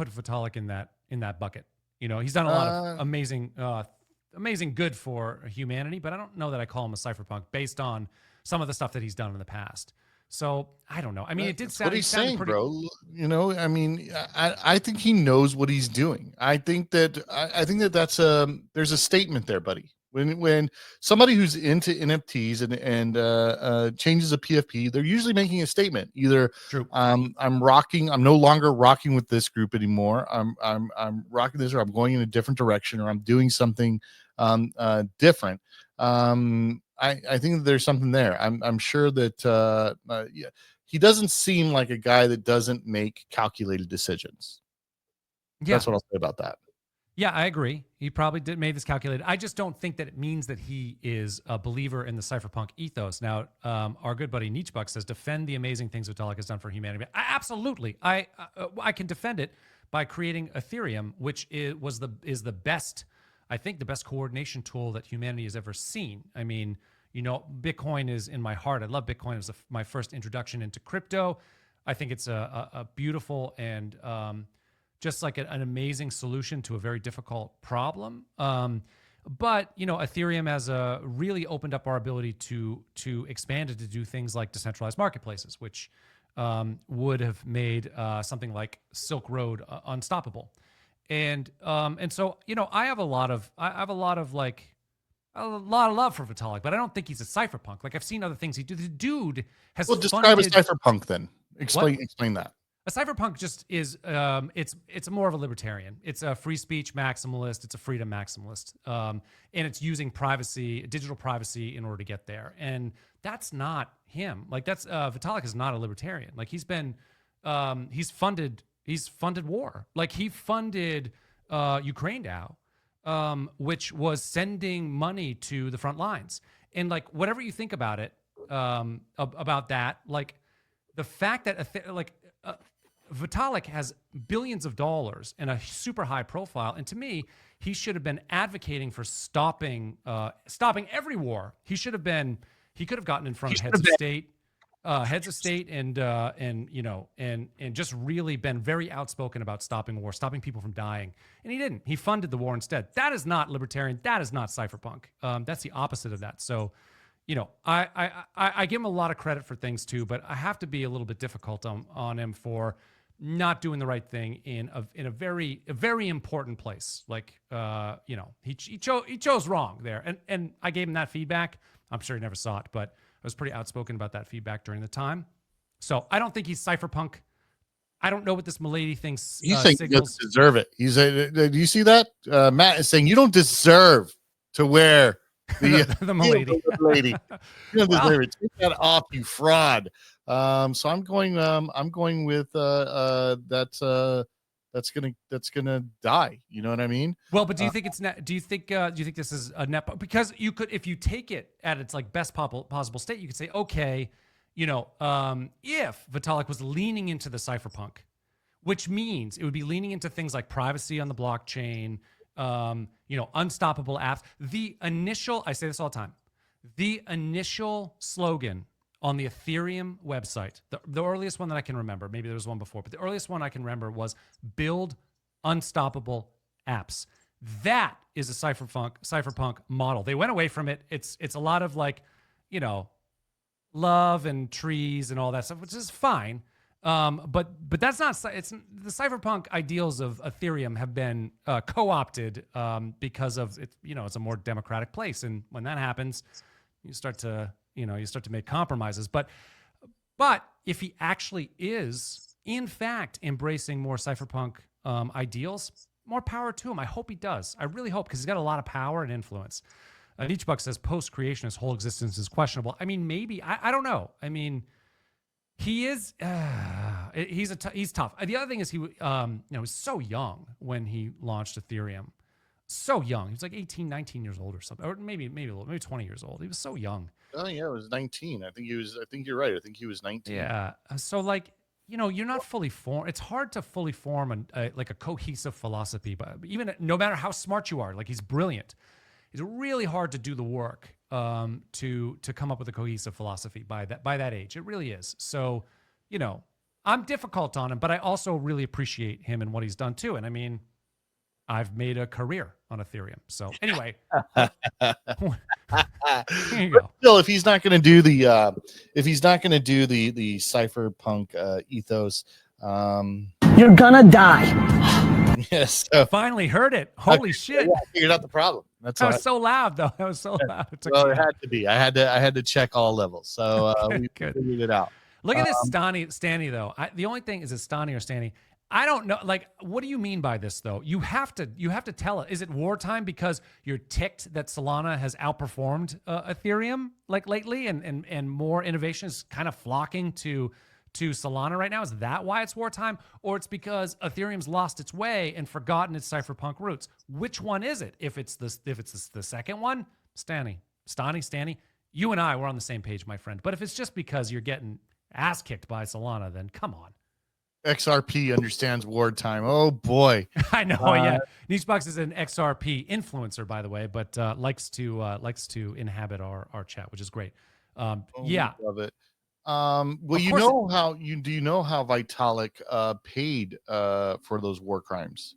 Vitalik in that bucket. He's done a lot of amazing good for humanity, but I don't know that I call him a cypherpunk based on some of the stuff that he's done in the past. So I don't know. I mean, it did sound. What he's saying, bro. I mean, I think he knows what he's doing. I think that that's there's a statement there, buddy. When somebody who's into NFTs and changes a PFP, they're usually making a statement. Either I'm no longer rocking with this group anymore. I'm rocking this, or I'm going in a different direction, or I'm doing something different. I think that there's something there. I'm sure that he doesn't seem like a guy that doesn't make calculated decisions. Yeah. That's what I'll say about that. Yeah, I agree. He probably made this calculated. I just don't think that it means that he is a believer in the cypherpunk ethos. Now, our good buddy Nietzschebuck says, defend the amazing things Vitalik has done for humanity. Absolutely. I can defend it by creating Ethereum, which is the best, I think, the best coordination tool that humanity has ever seen. I mean, Bitcoin is in my heart. I love Bitcoin. It was my first introduction into crypto. I think it's a beautiful and just like an amazing solution to a very difficult problem. But Ethereum has really opened up our ability to expand it to do things like decentralized marketplaces, which would have made something like Silk Road unstoppable. And so I have a lot of love for Vitalik, but I don't think he's a cypherpunk. Like, I've seen other things he do. The dude has describe a cypherpunk then. Explain that. A cypherpunk just is it's more of a libertarian. It's a free speech maximalist. It's a freedom maximalist, and it's using digital privacy, in order to get there. And that's not him. Like, that's Vitalik is not a libertarian. Like, he's funded war. Like, he funded Ukraine now, which was sending money to the front lines. And like, whatever you think about it, about that, like the fact that Vitalik has billions of dollars and a super high profile, and to me, he should have been advocating for stopping every war. He could have gotten in front of heads of state, and just really been very outspoken about stopping war, stopping people from dying, and he didn't. He funded the war instead. That is not libertarian. That is not cypherpunk. That's the opposite of that. So, I give him a lot of credit for things too, but I have to be a little bit difficult on him for not doing the right thing in a very important place. Like, he chose wrong there, and I gave him that feedback. I'm sure he never saw it, but I was pretty outspoken about that feedback during the time. So I don't think he's cypherpunk. I don't know what this Milady thinks. You think he doesn't deserve it? Do you see that? Matt is saying you don't deserve to wear the Milady. You don't deserve it. Take that off, you fraud. So I'm going with that's gonna die. You know what I mean? Well, but do you think do you think this is a net? Because you could, if you take it at its like best possible state, you could say, okay, if Vitalik was leaning into the cypherpunk, which means it would be leaning into things like privacy on the blockchain, unstoppable apps. I say this all the time, the initial slogan on the Ethereum website, the earliest one that I can remember, maybe there was one before, but the earliest one I can remember was build unstoppable apps. That is a cypherpunk model. They went away from it. It's a lot of like, love and trees and all that stuff, which is fine. But that's not, it's the cypherpunk ideals of Ethereum have been co-opted because of it, it's a more democratic place. And when that happens, you start to make compromises. But if he actually is, in fact, embracing more cypherpunk ideals, more power to him. I hope he does. I really hope, because he's got a lot of power and influence. Nietzschebuck says post-creation, his whole existence is questionable. I mean, maybe. I don't know. I mean, he is. He's tough. The other thing is he was so young when he launched Ethereum. So young. He was like 18, 19 years old or something, or maybe 20 years old. He was so young. Oh yeah, it was 19. I think you're right. I think he was 19. Yeah. So like, you're not fully formed. It's hard to fully form a cohesive philosophy, but even no matter how smart you are, like he's brilliant, it's really hard to do the work to come up with a cohesive philosophy by that age. It really is. So, I'm difficult on him, but I also really appreciate him and what he's done too. And I mean, I've made a career on Ethereum. So anyway, here you go. Still, if he's not going to do the cypherpunk ethos, You're gonna die. yes. Finally heard it. Holy shit! Yeah, I figured out the problem. That was so loud, though. That was so loud. It had to be. I had to check all levels. So we figured it out. Look at this Stanny though. The only thing is it Stanny or Stanny? I don't know. Like, what do you mean by this though? You have to tell it. Is it wartime because you're ticked that Solana has outperformed Ethereum like lately, and more innovation is kind of flocking to to Solana right now? Is that why it's wartime? Or it's because Ethereum's lost its way and forgotten its cypherpunk roots? Which one is it? If it's the second one, Stanny, you and I were on the same page, my friend. But if it's just because you're getting ass kicked by Solana, then come on. XRP understands wartime. Oh boy. I know. Yeah. Nichebox is an XRP influencer, by the way, but likes to inhabit our chat, which is great. Yeah. Love it. Well, you know how Vitalik paid for those war crimes?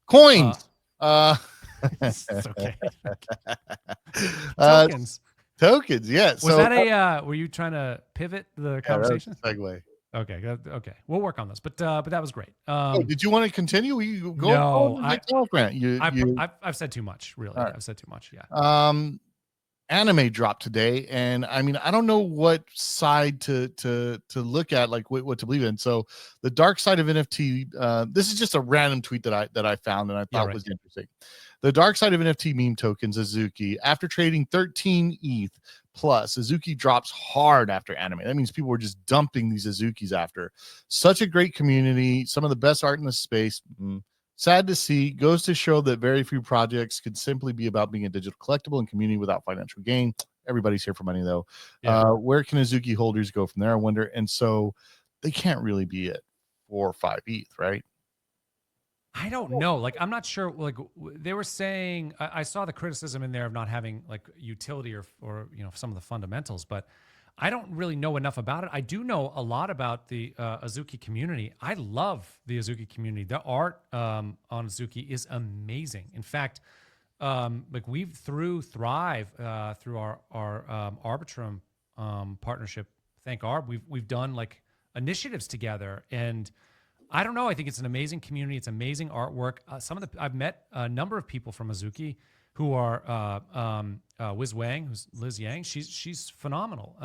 Coins. It's okay. Tokens. Tokens, yeah. Was that a were you trying to pivot the conversation? Segue. Okay. We'll work on this, but that was great. Did you want to continue? You go. No, I've said too much. Really, right. I've said too much. Yeah. Anime dropped today, and I mean, I don't know what side to look at, like what to believe in. So, the dark side of NFT. This is just a random tweet that I found and I thought was interesting. The dark side of NFT meme tokens, Azuki, after trading 13 ETH plus, Azuki drops hard after anime. That means people were just dumping these Azukis after. Such a great community, some of the best art in the space. Sad to see. Goes to show that very few projects could simply be about being a digital collectible and community without financial gain. Everybody's here for money, though. Yeah. Where can Azuki holders go from there? I wonder. And so they can't really be at 4 or 5 ETH, right? I don't know. Like, I'm not sure. Like, they were saying, I saw the criticism in there of not having like utility or some of the fundamentals, but I don't really know enough about it. I do know a lot about the Azuki community. I love the Azuki community. The art on Azuki is amazing. In fact, like we've through Thrive, through our Arbitrum partnership, thank Arb, we've done like initiatives together, and I don't know. I think it's an amazing community. It's amazing artwork. I've met a number of people from Azuki who are Wiz Wang, who's Liz Yang. She's phenomenal.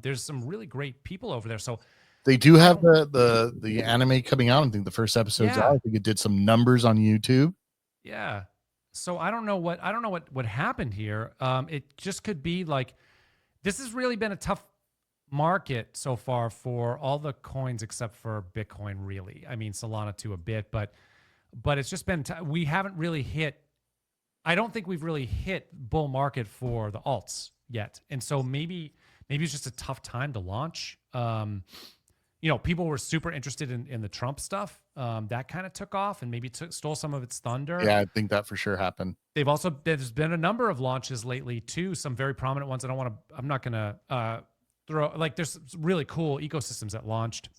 There's some really great people over there. So they do have the anime coming out. I think the first episode's out. I think it did some numbers on YouTube. Yeah. So I don't know what happened here. It just could be like, this has really been a tough market so far for all the coins except for Bitcoin, really. I mean, Solana to a bit, but it's just been we haven't really hit. I don't think we've really hit bull market for the alts yet, and so maybe it's just a tough time to launch. People were super interested in the Trump stuff. That kind of took off and maybe stole some of its thunder. Yeah, I think that for sure happened. There's been a number of launches lately too, some very prominent ones. I'm not gonna there's really cool ecosystems that launched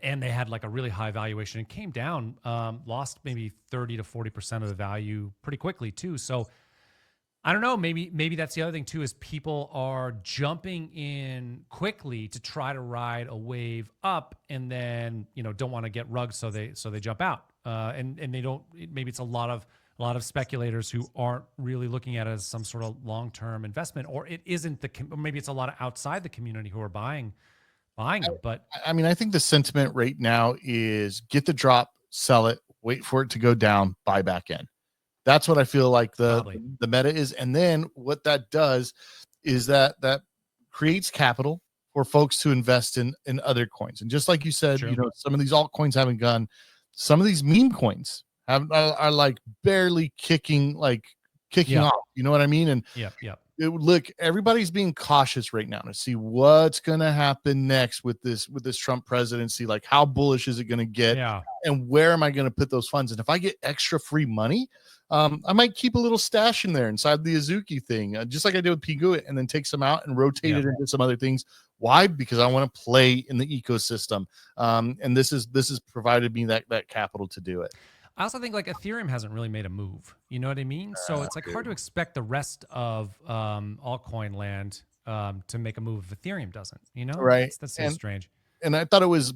and they had like a really high valuation and came down, lost maybe 30 to 40% of the value pretty quickly too. So I don't know, maybe that's the other thing too, is people are jumping in quickly to try to ride a wave up and then, don't want to get rugged. So they jump out, and they don't, maybe it's a lot of speculators who aren't really looking at it as some sort of long-term investment, or it isn't or maybe it's a lot of outside the community who are buying it. But I mean, I think the sentiment right now is get the drop, sell it, wait for it to go down, buy back in. That's what I feel like the meta is. And then what that does is that creates capital for folks to invest in other coins. And just like you said, some of these altcoins haven't gone. Some of these meme coins are like barely kicking off. You know what I mean? And look, everybody's being cautious right now to see what's going to happen next with this Trump presidency. Like, how bullish is it going to get? Yeah. And where am I going to put those funds? And if I get extra free money, I might keep a little stash in there inside the Azuki thing, just like I did with Piguit, and then take some out and rotate it into some other things. Why? Because I want to play in the ecosystem. And this has provided me that capital to do it. I also think like Ethereum hasn't really made a move. You know what I mean? So it's like hard to expect the rest of altcoin land to make a move if Ethereum doesn't. Right? That's so strange. And I thought it was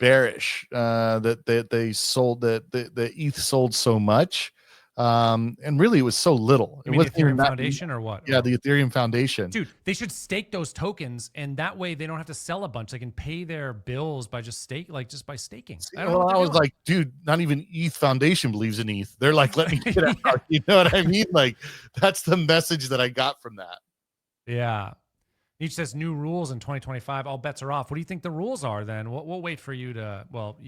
bearish that they sold the ETH sold so much. And really it was so little. You mean the Ethereum Foundation or what? Yeah, the Ethereum Foundation. Dude, they should stake those tokens, and that way they don't have to sell a bunch. They can pay their bills by just by staking. I was like, dude, not even ETH Foundation believes in ETH. They're like, let me get out. You know what I mean? Like, that's the message that I got from that. Yeah. Nietzsche says new rules in 2025. All bets are off. What do you think the rules are then? We'll wait for you to. Well,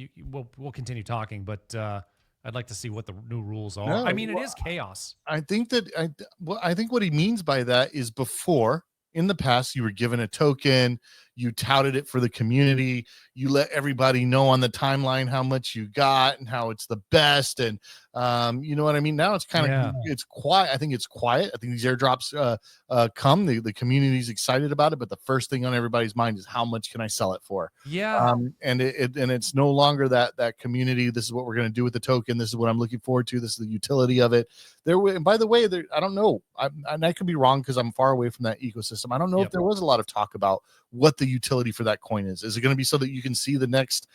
we'll continue talking, but I'd like to see what the new rules are. No, I mean, it is chaos. I think that I think what he means by that is before, in the past, you were given a token, you touted it for the community, you let everybody know on the timeline how much you got and how it's the best, and you know what I mean. Now it's kind of it's quiet. I think it's quiet. I think these airdrops come. The community's excited about it, but the first thing on everybody's mind is how much can I sell it for? Yeah. And it's no longer that community. This is what we're going to do with the token. This is what I'm looking forward to. This is the utility of it. And by the way, I don't know. And I could be wrong because I'm far away from that ecosystem. I don't know if there was a lot of talk about what the utility for that coin is. Is it going to be so that you can see the next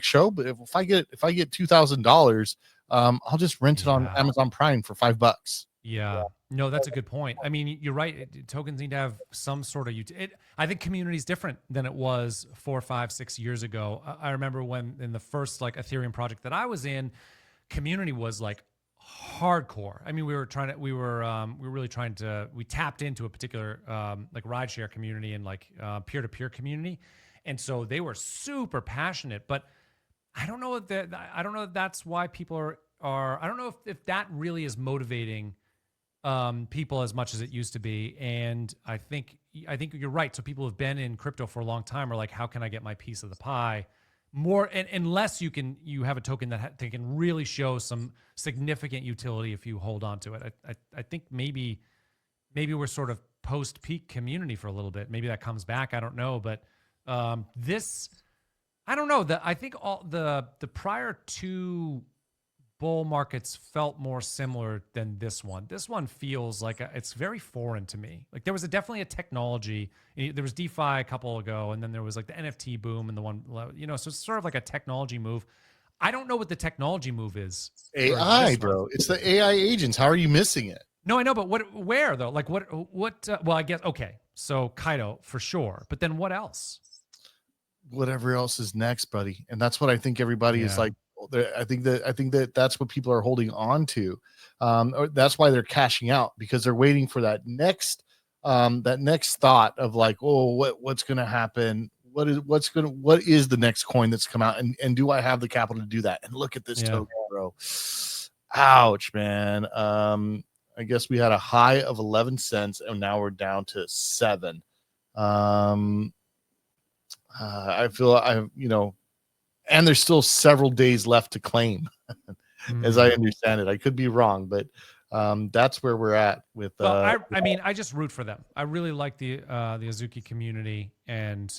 show? But if I get $2,000, I'll just rent it on Amazon Prime for $5. Yeah. No, that's a good point. I mean, you're right. Tokens need to have some sort of I think community is different than it was 4, 5, 6 years ago. I remember when in the first like Ethereum project that I was in, community was like hardcore. I mean, we tapped into a particular like rideshare community and like peer-to-peer community, and so they were super passionate. But I don't know if that's why people are. I don't know if that really is motivating people as much as it used to be. And I think you're right. So people who've been in crypto for a long time are like, how can I get my piece of the pie? More, and unless you have a token that can really show some significant utility if you hold on to it. I think maybe we're sort of post peak community for a little bit. Maybe that comes back. I don't know, but this, I don't know. I think all the prior two bull markets felt more similar than this one. This one feels like it's very foreign to me. Like there was definitely a technology. There was DeFi a couple ago, and then there was like the NFT boom and the one, so it's sort of like a technology move. I don't know what the technology move is. AI, bro. It's the AI agents. How are you missing it? No, I know, but where though? Like what, well, I guess, okay. So Kaido for sure, but then what else? Whatever else is next, buddy. And that's what I think everybody is like. I think that that's what people are holding on to. Or that's why they're cashing out, because they're waiting for that next thought of like, oh, what's going to happen? What is the next coin that's come out? And do I have the capital to do that? And look at this token, bro. Ouch, man. I guess we had a high of 11 cents and now we're down to 7. I feel and there's still several days left to claim, as I understand it. I could be wrong, but that's where we're at with. I mean, I just root for them. I really like the Azuki community, and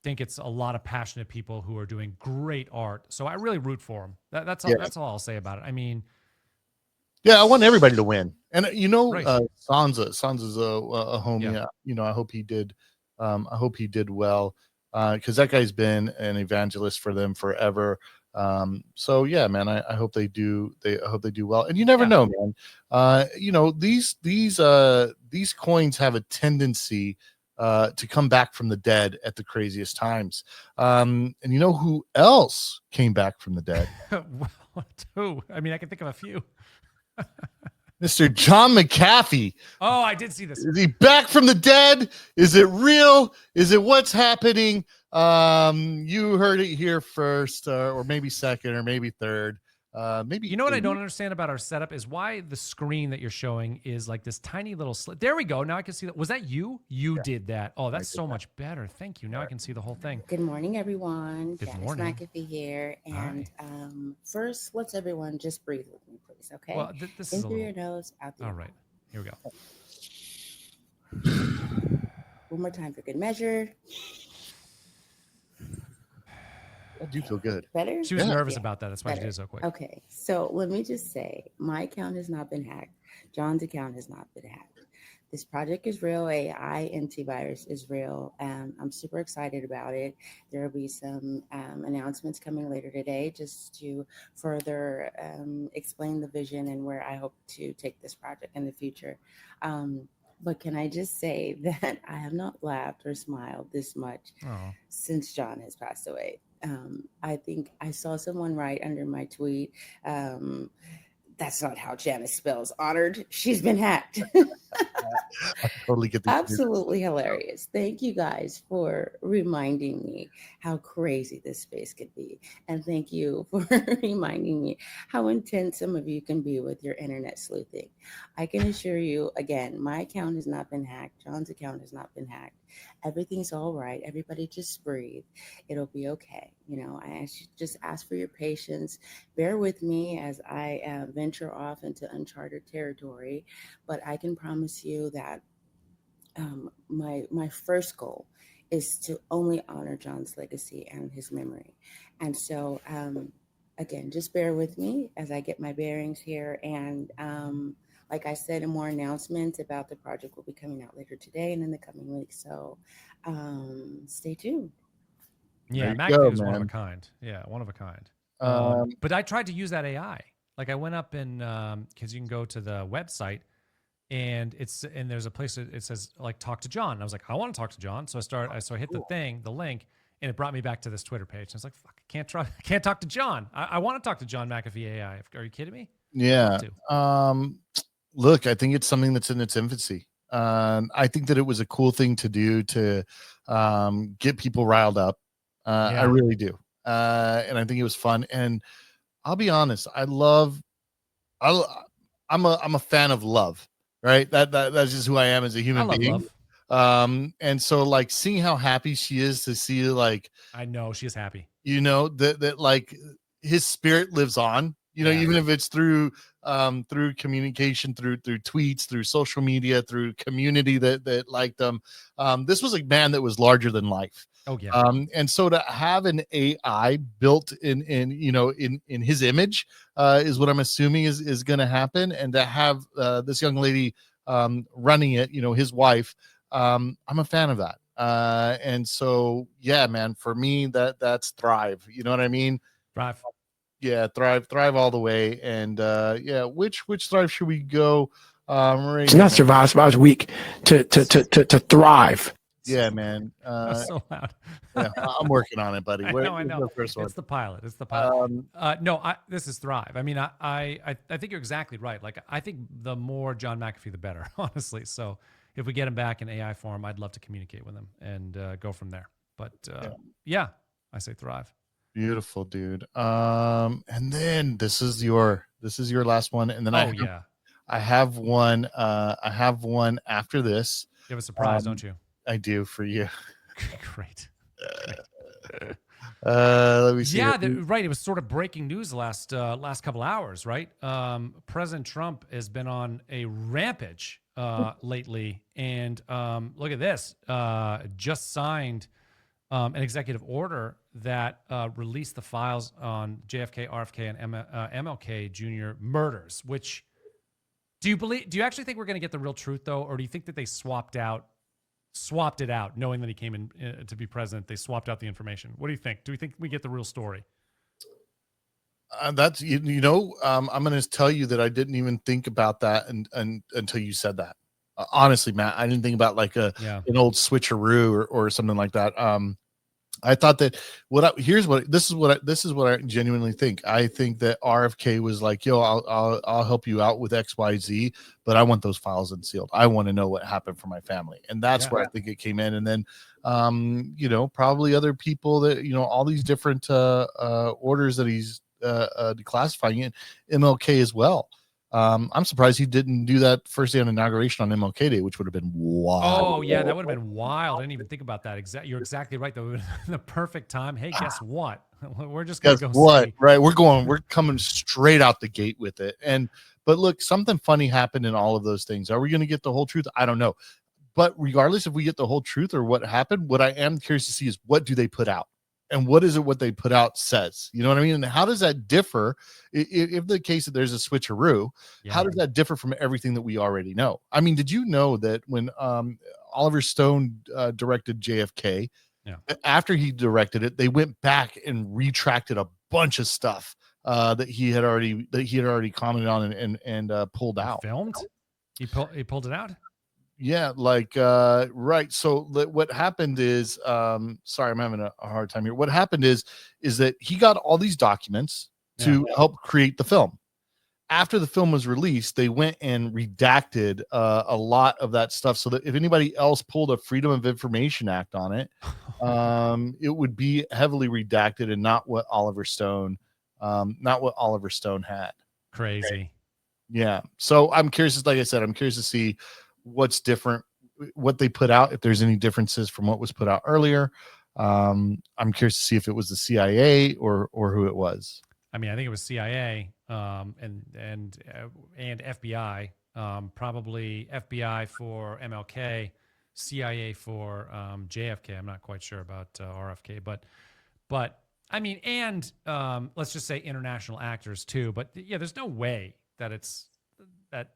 think it's a lot of passionate people who are doing great art. So I really root for them. That's all. That's all I'll say about it. I mean, I want everybody to win, and right. Sansa's a homie. I hope he did. I hope he did well. Because that guy's been an evangelist for them forever. So yeah, man, I hope they do. I hope they do well. And you never know, man. These coins have a tendency to come back from the dead at the craziest times. And you know who else came back from the dead? Who? I mean, I can think of a few. Mr. John McCaffee. Oh, I did see this. Is he back from the dead? Is it real? Is it what's happening? You heard it here first, or maybe second, or maybe third. Maybe what I don't understand about our setup is why the screen that you're showing is like this tiny little slit. There we go. Now I can see that. Was that you? You did that. Oh, that's so much better. Thank you. Now I can see the whole thing. Good morning, everyone. Good Janice morning. McAfee here. And first, let's everyone just breathe with me, please. Okay. Well, this in is through your nose, out through. All right. Here we go. One more time for good measure. I do feel good. Better? She was nervous about that. That's why she did it so quick. Okay. So let me just say, my account has not been hacked. John's account has not been hacked. This project is real. AI antivirus is real. I'm super excited about it. There will be some announcements coming later today just to further explain the vision and where I hope to take this project in the future. But can I just say that I have not laughed or smiled this much since John has passed away. I think I saw someone write under my tweet, that's not how Janice spells honored. She's been hacked. I totally get the Absolutely hilarious. Thank you guys for reminding me how crazy this space could be. And thank you for reminding me how intense some of you can be with your internet sleuthing. I can assure you, again, my account has not been hacked. John's account has not been hacked. Everything's all right. Everybody just breathe. It'll be okay. I just ask for your patience. Bear with me as I venture off into uncharted territory. But I can promise you that my first goal is to only honor John's legacy and his memory. And so, again, just bear with me as I get my bearings here. And like I said, more announcements about the project will be coming out later today and in the coming weeks. So stay tuned. Yeah, There you McAfee go, was one of a man. kind. Yeah, one of a kind. Um, But I tried to use that AI. Like I went up and because you can go to the website and there's a place that it says like talk to John. And I was like, I want to talk to John. So I hit the link, and it brought me back to this Twitter page. And I was like, fuck, I can't talk to John. I want to talk to John McAfee AI. Are you kidding me? yeah. Look, I think it's something that's in its infancy. I think that it was a cool thing to do to get people riled up. I really do. And I think it was fun. And I'll be honest, I'm a fan of love, right? That's just who I am as a human being. Love. And so like seeing how happy she is to see, like, I know she is happy. that like his spirit lives on, even if it's through communication, through tweets, through social media, through community that liked them. This was a man that was larger than life. Oh yeah. And so to have an AI built in his image is what I'm assuming is going to happen, and to have this young lady running it, his wife, I'm a fan of that. And so yeah, man, for me that's thrive. You know what I mean? Thrive. Yeah, thrive all the way. And yeah, which thrive should we go? It's not survive week to thrive. Yeah, man. That's so loud. Yeah, I'm working on it, buddy. I know. It's the pilot. No, this is thrive. I mean, I think you're exactly right. Like, I think the more John McAfee, the better, honestly. So if we get him back in AI form, I'd love to communicate with him and go from there. But yeah, I say thrive. Beautiful, dude. And then this is your last one, and then I have one. I have one after this. You have a surprise, don't you? I do for you. Great. Let me see. Yeah, right. It was sort of breaking news last couple hours, right? President Trump has been on a rampage lately, and look at this. Just signed an executive order that released the files on JFK, RFK, and MLK Jr. murders. Which do you actually think we're going to get the real truth though, or do you think that they swapped it out, knowing that he came in to be president? They swapped out the information. What do you think? Do we think we get the real story? That's I'm going to tell you that I didn't even think about that until you said that. Honestly, Matt, I didn't think about like an old switcheroo or something like that. I thought that this is what I genuinely think. I think that RFK was like, yo, I'll help you out with XYZ, but I want those files unsealed. I want to know what happened for my family. And that's where I think it came in. And then, probably other people that, all these different orders that he's declassifying it, MLK as well. I'm surprised he didn't do that first day on inauguration on MLK Day, which would have been wild. Oh yeah, that would have been wild. I didn't even think about that. You're exactly right. That would have been the perfect time. Hey, guess what? We're just gonna go. What? Right? We're coming straight out the gate with it. But look, something funny happened in all of those things. Are we going to get the whole truth? I don't know. But regardless if we get the whole truth or what happened, what I am curious to see is what do they put out? And what is it what they put out says? You know what I mean? And how does that differ if the case that there's a switcheroo? How does that differ from everything that we already know? I mean, did you know that when Oliver Stone directed JFK, after he directed it, they went back and retracted a bunch of stuff that he had already commented on and pulled out. Filmed? He pulled it out? Yeah, like right. So what happened is, sorry, I'm having a hard time here. What happened is that he got all these documents to help create the film, after the film was released, they went and redacted a lot of that stuff so that if anybody else pulled a Freedom of Information Act on it, it would be heavily redacted and not what Oliver Stone had. Crazy. Yeah. So I'm curious, like I said, I'm curious to see what's different, what they put out, if there's any differences from what was put out earlier. I'm curious to see if it was the CIA or who it was. I mean, I think it was CIA and FBI. Probably FBI for MLK, CIA for JFK. I'm not quite sure about RFK, but I mean, and let's just say international actors too. But yeah, there's no way that that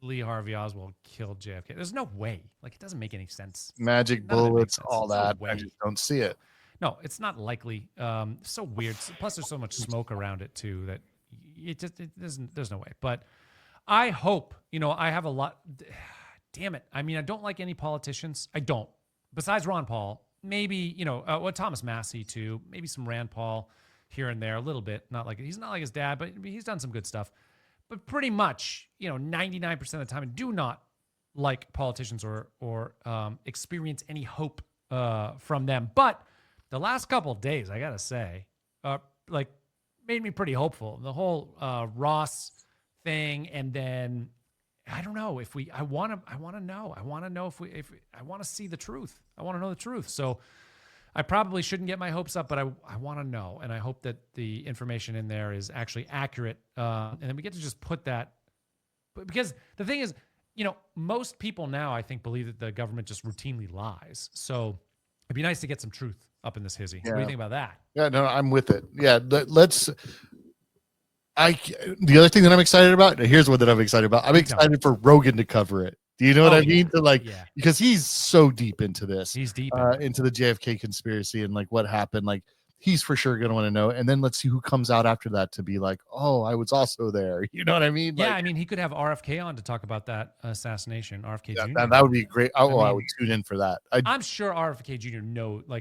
Lee Harvey Oswald killed JFK. There's no way. Like, it doesn't make any sense. Magic bullets, all that. I just don't see it. No, it's not likely. So weird. Plus, there's so much smoke around it too that there's no way. But I hope, I have a lot. Damn it. I mean, I don't like any politicians. I don't. Besides Ron Paul, maybe Thomas Massey too. Maybe some Rand Paul here and there, a little bit. He's not like his dad, but he's done some good stuff. But pretty much, 99% of the time, I do not like politicians or experience any hope from them. But the last couple of days, I gotta say, made me pretty hopeful. The whole Ross thing, and then I don't know if I want to know if I want to see the truth. I want to know the truth. So I probably shouldn't get my hopes up, but I want to know, and I hope that the information in there is actually accurate, and then we get to just put that. Because the thing is, most people now, I think, believe that the government just routinely lies. So it'd be nice to get some truth up in this hizzy. Yeah. What do you think about that? Yeah, no, I'm with it. Yeah, the other thing that I'm excited about, here's what that I'm excited about. I'm excited for Rogan to cover it. Do you know what I mean? Because he's so deep into this. He's deep into the JFK conspiracy and like what happened. Like, he's for sure going to want to know. And then let's see who comes out after that to be like, oh, I was also there. You know what I mean? Yeah, I mean, he could have RFK on to talk about that assassination. RFK Jr. That would be great. I would tune in for that. I'm sure RFK Jr.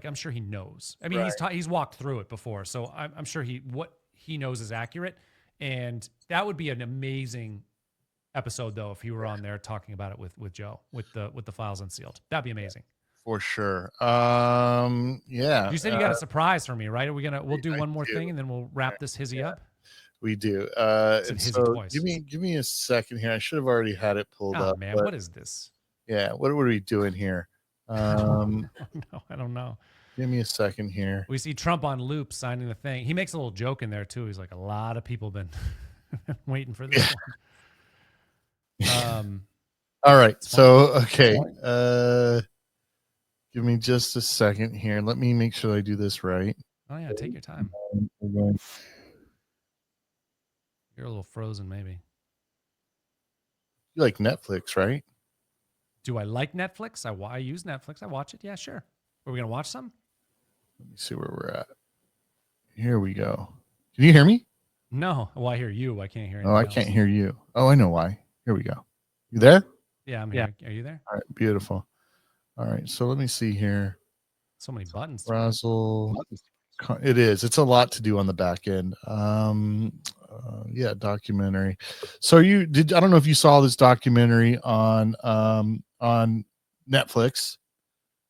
I'm sure he knows. I mean, he's walked through it before, so I'm sure what he knows is accurate. And that would be an amazing episode, though, if he were on there talking about it with Joe, with the files unsealed. That'd be amazing. For sure. Yeah. You said you got a surprise for me, right? We'll do one more thing and then we'll wrap this hizzy up. We do. So give me a second here. I should have already had it pulled up. Man, what is this? Yeah, what are we doing here? No, I don't know. Give me a second here. We see Trump on loop signing the thing. He makes a little joke in there too. He's like, a lot of people been waiting for this one. All right. So okay. Give me just a second here. Let me make sure I do this right. Oh yeah, take your time. You're a little frozen, maybe. You like Netflix, right? Do I like Netflix? I use Netflix. I watch it. Yeah, sure. Are we gonna watch some? Let me see where we're at. Here we go. Can you hear me? No. Well, I hear you. I can't hear you. Oh, I can't hear you. Oh, I know why. Here we go. You there? Yeah, I'm here. Are you there? All right, beautiful. All right, so let me see here. So many buttons. Razzle. It is. It's a lot to do on the back end. Yeah, documentary. So I don't know if you saw this documentary on Netflix.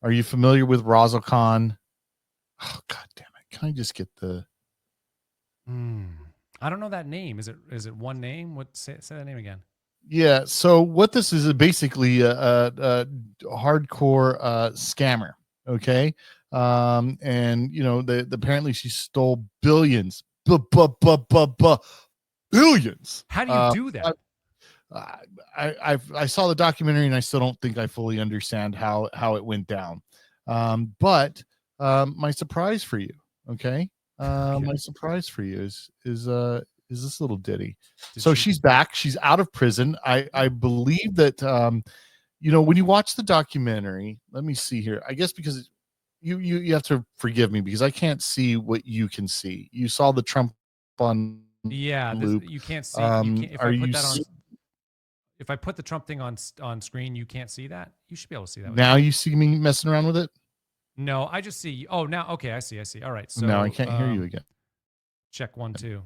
Are you familiar with Razzle Khan? Oh, God damn it. Can I just get the I don't know that name. Is it one name? Say that name again. Yeah. So what this is basically a hardcore scammer. Okay. And apparently she stole billions. Billions. How do you do that? I saw the documentary and I still don't think I fully understand how it went down. But my surprise for you, okay? My surprise for you is this little ditty. She's back. She's out of prison. I believe that when you watch the documentary, let me see here. I guess because you have to forgive me because I can't see what you can see. You saw the Trump on loop. You can't see. If I put the Trump thing on screen, you can't see that. You should be able to see that. Now you see me messing around with it? No, I just see. Oh, now okay, I see. All right. So now I can't hear you again. Check 1 2.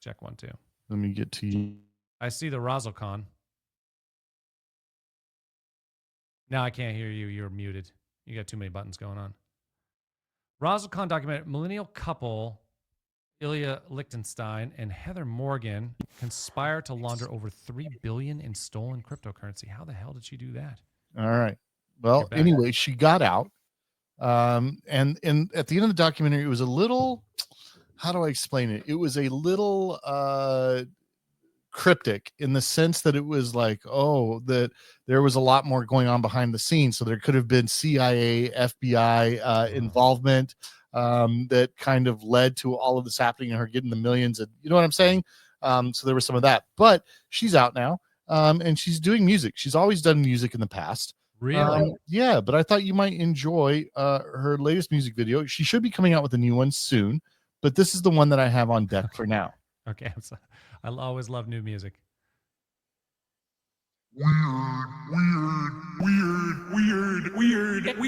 Check 1 2. Let me get to you. I see the RazzleCon. Now I can't hear you. You're muted. You got too many buttons going on. RazzleCon documented millennial couple Ilya Lichtenstein and Heather Morgan conspire to launder over $3 billion in stolen cryptocurrency. How the hell did she do that? All right. Well, anyway, she got out. And at the end of the documentary, it was a little, how do I explain it? It was a little cryptic in the sense that it was like, oh, that there was a lot more going on behind the scenes. So there could have been CIA, FBI involvement that kind of led to all of this happening and her getting the millions. And you know what I'm saying? So there was some of that, but she's out now and she's doing music. She's always done music in the past. Really? Yeah, but I thought you might enjoy her latest music video. She should be coming out with a new one soon, but this is the one that I have on deck for now. Okay. I always love new music. Weird enough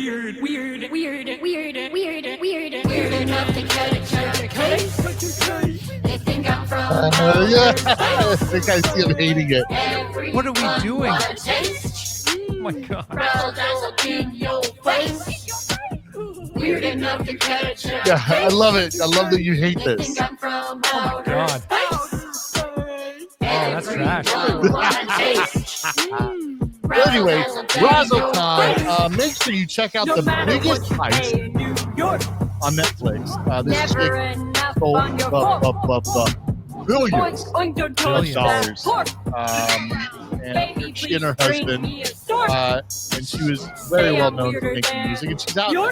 to cut a case. They think I'm from Yeah, I think I see him hating it. What are we doing? Oh my God. Weird enough to catch a Yeah, I love it. I love that you hate this. I'm from Oh my God. Oh, that's trash. But anyway, RazzleCon, make sure you check out the biggest heist on Netflix. This chick sold billions of dollars. And she and her husband, and she was very well known for making music, and she's out now.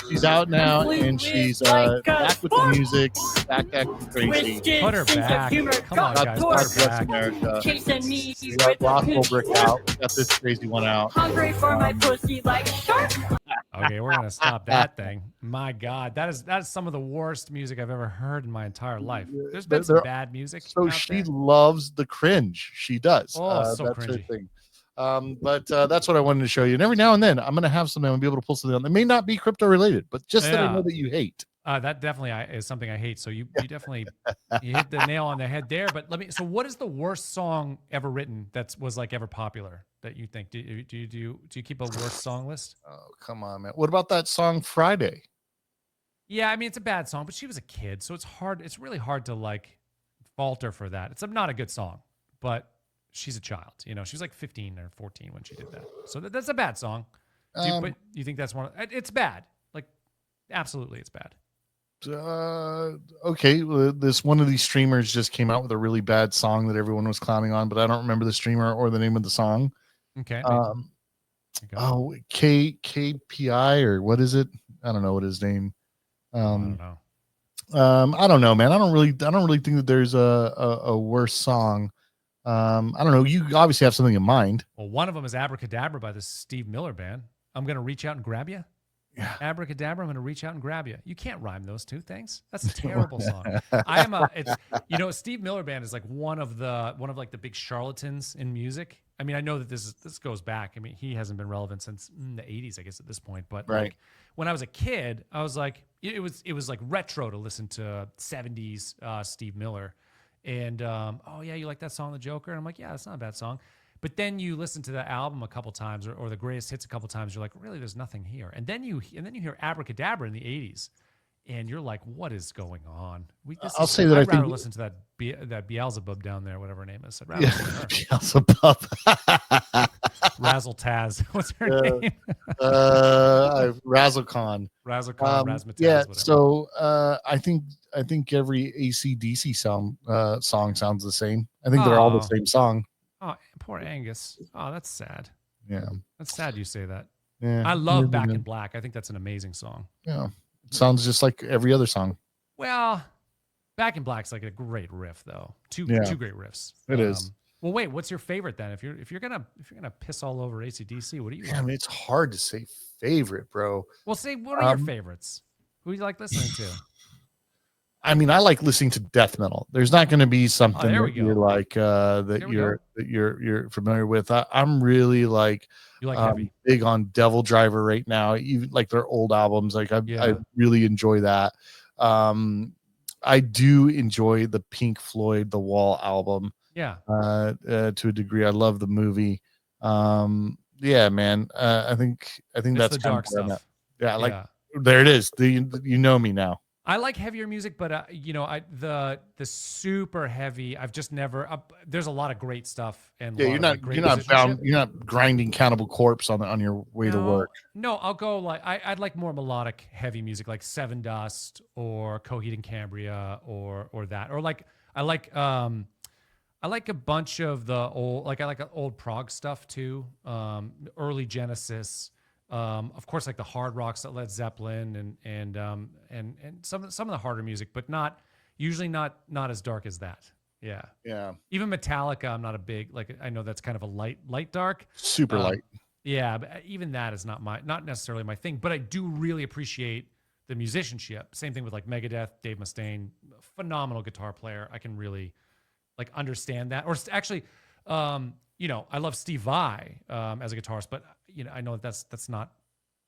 She's out now, and she's back with the music, back acting crazy. Put her back. Come on, guys. God Put her bless back. America. We got Ross Ulbricht out. We got this crazy one out. Hungry for my pussy like shark. Okay, we're gonna stop that thing. My God, that is some of the worst music I've ever heard in my entire life. There's been some bad music. So out she there. loves the cringe. She does. Oh, so that's cringy. her thing. But that's what I wanted to show you. And every now and then, I'm going to have something. I'll be able to pull something on. It may not be crypto related, but just that I know that you hate. That definitely is something I hate. So you definitely you hit the nail on the head there. But so what is the worst song ever written that was like ever popular that you think? Do you keep a worst song list? Oh, come on, man. What about that song Friday? Yeah, I mean it's a bad song, but she was a kid, so it's hard. It's really hard to like falter for that. It's not a good song, but she's a child. You know, she was like 15 or 14 when she did that. So that's a bad song. But you think that's one? It's bad. Like, absolutely, it's bad. Okay, this one of these streamers just came out with a really bad song that everyone was clowning on, but I don't remember the streamer or the name of the song. Okay. KPI or what is it? I don't know what his name. I don't know. I don't know, man. I don't really think that there's a worse song. I don't know. You obviously have something in mind. Well, one of them is Abracadabra by the Steve Miller Band. I'm gonna reach out and grab you. Yeah. Abracadabra, I'm gonna reach out and grab you. You can't rhyme those two things. That's a terrible song. It's Steve Miller Band is like one of like the big charlatans in music. I mean, I know that this goes back. I mean, he hasn't been relevant since the 80s, I guess, at this point. But right. Like when I was a kid, I was like, it was like retro to listen to 70s Steve Miller. And oh yeah, you like that song, The Joker? And I'm like, yeah, that's not a bad song. But then you listen to the album a couple times or the greatest hits a couple times, you're like, really, there's nothing here. And then you hear Abracadabra in the 80s, and you're like, what is going on? I'd rather listen to that Beelzebub down there, whatever her name is. I'd rather listen to her. Beelzebub. Razzle Taz. What's her name? RazzleCon. Razzmatazz. Yeah. Whatever. So I think every AC/DC song sounds the same. I think they're all the same song. Oh, poor Angus. Oh, that's sad. Yeah. That's sad you say that. Yeah. I love Back in Black. I think that's an amazing song. Yeah. It sounds just like every other song. Well, Back in Black's like a great riff though. Two great riffs. It is. Well, wait, what's your favorite then? If you're gonna piss all over AC/DC, what do you like? I mean, it's hard to say favorite, bro. Well, say what are your favorites? Who do you like listening to? I mean, I like listening to death metal. There's not going to be something that you're like that you're familiar with. I'm really like heavy. Big on Devil Driver right now. Even like their old albums, like I really enjoy that. I do enjoy the Pink Floyd The Wall album Yeah. to a degree. I love the movie. Yeah, man. I think It's that's the kind dark of where I'm at. stuff. Yeah, like Yeah. there it is. You know me now. I like heavier music, but the super heavy. I've just never. There's a lot of great stuff and Yeah, a lot of like, great musicianship. you're not grinding Cannibal Corpse on your way to work. No, I'll go like I'd like more melodic heavy music like Seven Dust or Coheed and Cambria or that, or like I like a bunch of the old, like I like old prog stuff too. Early Genesis. Of course, like the hard rocks that Led Zeppelin and some of the harder music, but not as dark as that. Yeah. Yeah. Even Metallica, I'm not a big, like, I know that's kind of a light dark. Super light. Yeah, but even that is not necessarily my thing, but I do really appreciate the musicianship. Same thing with like Megadeth, Dave Mustaine, phenomenal guitar player. I can really like understand that. Or actually, I love Steve Vai as a guitarist, but I know that's not.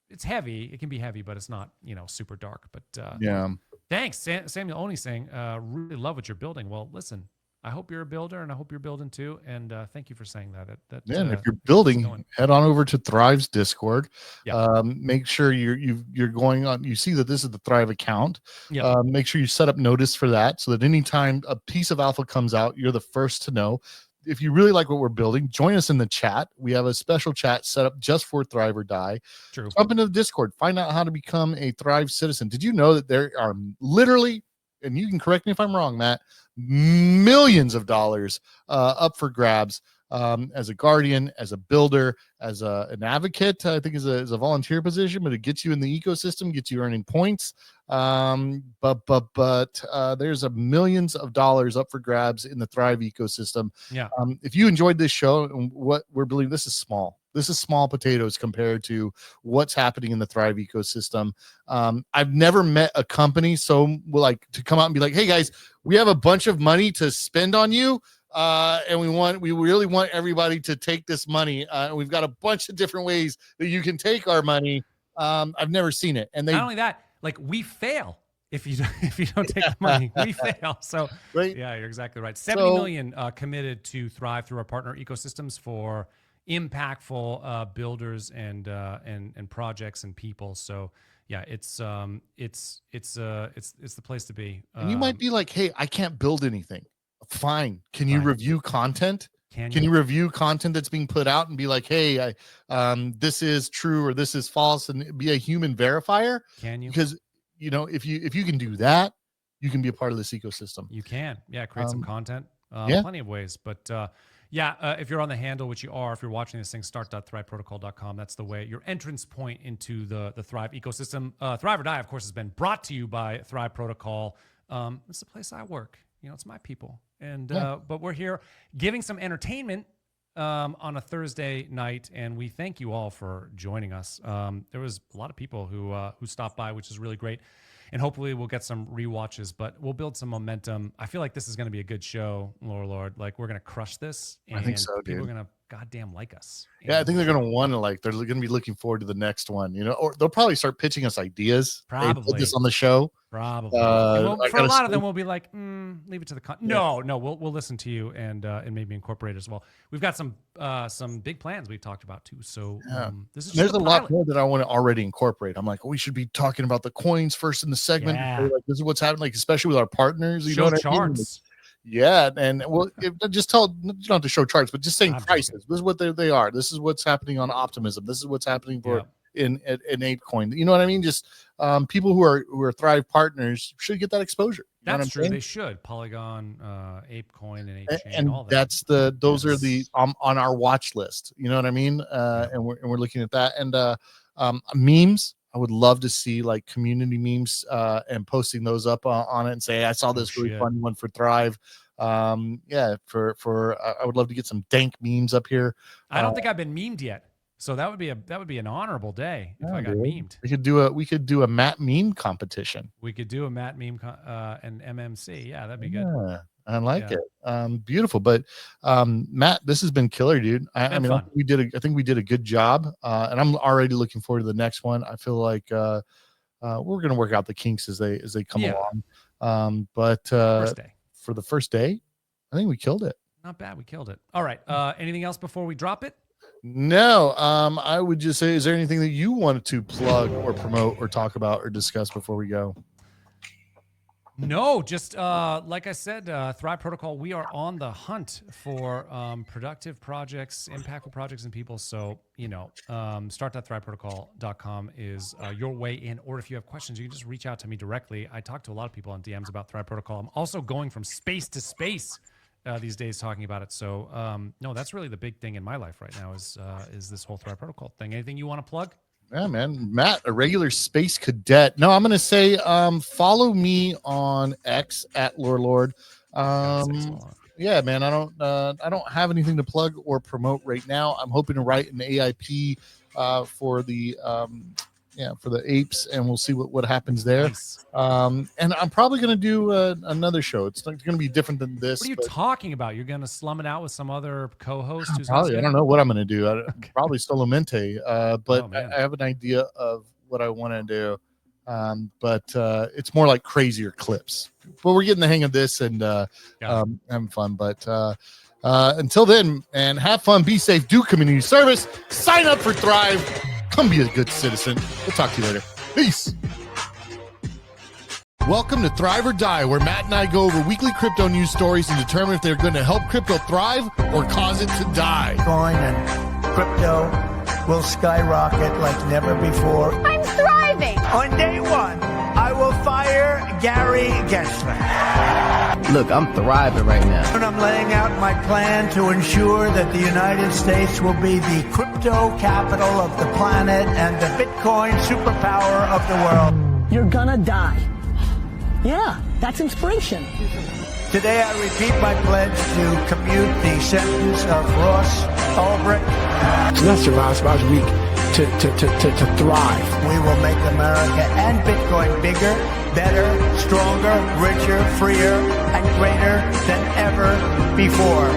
It's heavy. It can be heavy, but it's not super dark. But Yeah. Thanks, Samuel Oni saying, really love what you're building. Well, listen, I hope you're a builder, and I hope you're building too. And thank you for saying that. Yeah, and if you're building, head on over to Thrive's Discord. Yeah. Make sure you're going on. You see that this is the Thrive account. Yeah. Make sure you set up notice for that, so that anytime a piece of alpha comes out, you're the first to know. If you really like what we're building, join us in the chat. We have a special chat set up just for Thrive or Die. True. Jump into the Discord. Find out how to become a Thrive citizen. Did you know that there are literally, and you can correct me if I'm wrong, Matt, millions of dollars up for grabs as a guardian, as a builder, as an advocate? I think is a volunteer position, but it gets you in the ecosystem, gets you earning points. But there's millions of dollars up for grabs in the Thrive ecosystem. Yeah. If you enjoyed this show and what we're building, this is small. This is small potatoes compared to what's happening in the Thrive ecosystem. I've never met a company so like to come out and be like, hey guys, we have a bunch of money to spend on you. And we really want everybody to take this money. We've got a bunch of different ways that you can take our money. I've never seen it. And not only that, like we fail if you don't take the money, we fail. So right? Yeah, you're exactly right. 70 million committed to Thrive through our partner ecosystems for impactful builders and projects and people. So yeah, it's the place to be. And you might be like, hey, I can't build anything. Fine. Can you review content? Can you review content that's being put out and be like, hey, this is true or this is false, and be a human verifier? Can you? Because if you can do that, you can be a part of this ecosystem. You can, create some content. Yeah. Plenty of ways, but if you're on the handle, which you are, if you're watching this thing, start.thriveprotocol.com. That's the way, your entrance point into the Thrive ecosystem. Thrive or Die, of course, has been brought to you by Thrive Protocol. It's the place I work. It's my people. And but we're here giving some entertainment on a Thursday night, and we thank you all for joining us. There was a lot of people who stopped by, which is really great. And hopefully we'll get some rewatches, but we'll build some momentum. I feel like this is going to be a good show, Lord. Like, we're going to crush this. And I think so, people dude. are going to goddamn like us. Yeah, I think they're going to want to they're going to be looking forward to the next one, or they'll probably start pitching us ideas. Probably. They put this on the show. Probably. For a lot of them, we'll be like, leave it to the No, we'll listen to you and maybe incorporate it as well. We've got some big plans we've talked about too. So this is there's a lot more that I want to already incorporate. I'm like, we should be talking about the coins first in the segment. Yeah. Like, this is what's happening, like especially with our partners. You show know what charts. I mean? Yeah, and you don't have to show charts, but just saying prices. This is what they are. This is what's happening on Optimism. This is what's happening for in ApeCoin. You know what I mean? Just people who are Thrive partners should get that exposure. That's true. Saying? They should. Polygon, ApeCoin, and ApeChain. And all that. Those are the on our watch list. You know what I mean? And we're looking at that. And memes. I would love to see like community memes and posting those up on it and say, I saw this really fun one for Thrive. I would love to get some dank memes up here. I don't think I've been memed yet. So that would be an honorable day if I got memed. We could do a Matt meme competition. We could do a Matt meme and MMC. Yeah, that'd be good. I like it. Beautiful. But Matt, this has been killer, dude. I mean, I think we did a good job. And I'm already looking forward to the next one. I feel like we're gonna work out the kinks as they come along. But First day. for the first day, I think we killed it. Not bad. We killed it. All right. Anything else before we drop it? No, I would just say, is there anything that you wanted to plug or promote or talk about or discuss before we go? No, just like I said, Thrive Protocol, we are on the hunt for productive projects, impactful projects and people. So, start.thriveprotocol.com is your way in. Or if you have questions, you can just reach out to me directly. I talk to a lot of people on DMs about Thrive Protocol. I'm also going from space to space these days talking about it. So, no, that's really the big thing in my life right now is this whole Thrive Protocol thing. Anything you want to plug? Yeah, man. Matt, a regular space cadet. No, I'm going to say follow me on X at LOR3LORD. Yeah, man. I don't have anything to plug or promote right now. I'm hoping to write an AIP for the apes, and we'll see what happens there. Nice. And I'm probably going to do another show. It's going to be different than this. What are you talking about? You're going to slum it out with some other co-host? Who's Probably. I don't know what I'm going to do. Probably Solamente. But Oh, I have an idea of what I want to do. But it's more like crazier clips. But we're getting the hang of this and having fun. But until then, and have fun, be safe, do community service, sign up for Thrive, come be a good citizen. We'll talk to you later. Peace. Welcome to Thrive or Die, where Matt and I go over weekly crypto news stories and determine if they're going to help crypto thrive or cause it to die. Bitcoin and crypto will skyrocket like never before. I'm thriving. On day one, I will fire Gary Gensler. Look, I'm thriving right now. And I'm laying out my plan to ensure that the United States will be the crypto capital of the planet and the Bitcoin superpower of the world. You're gonna die. Yeah, that's inspiration. Today I repeat my pledge to commute the sentence of Ross Ulbricht. So that's your last week to thrive. We will make America and Bitcoin bigger, better, stronger, richer, freer, and greater than ever before.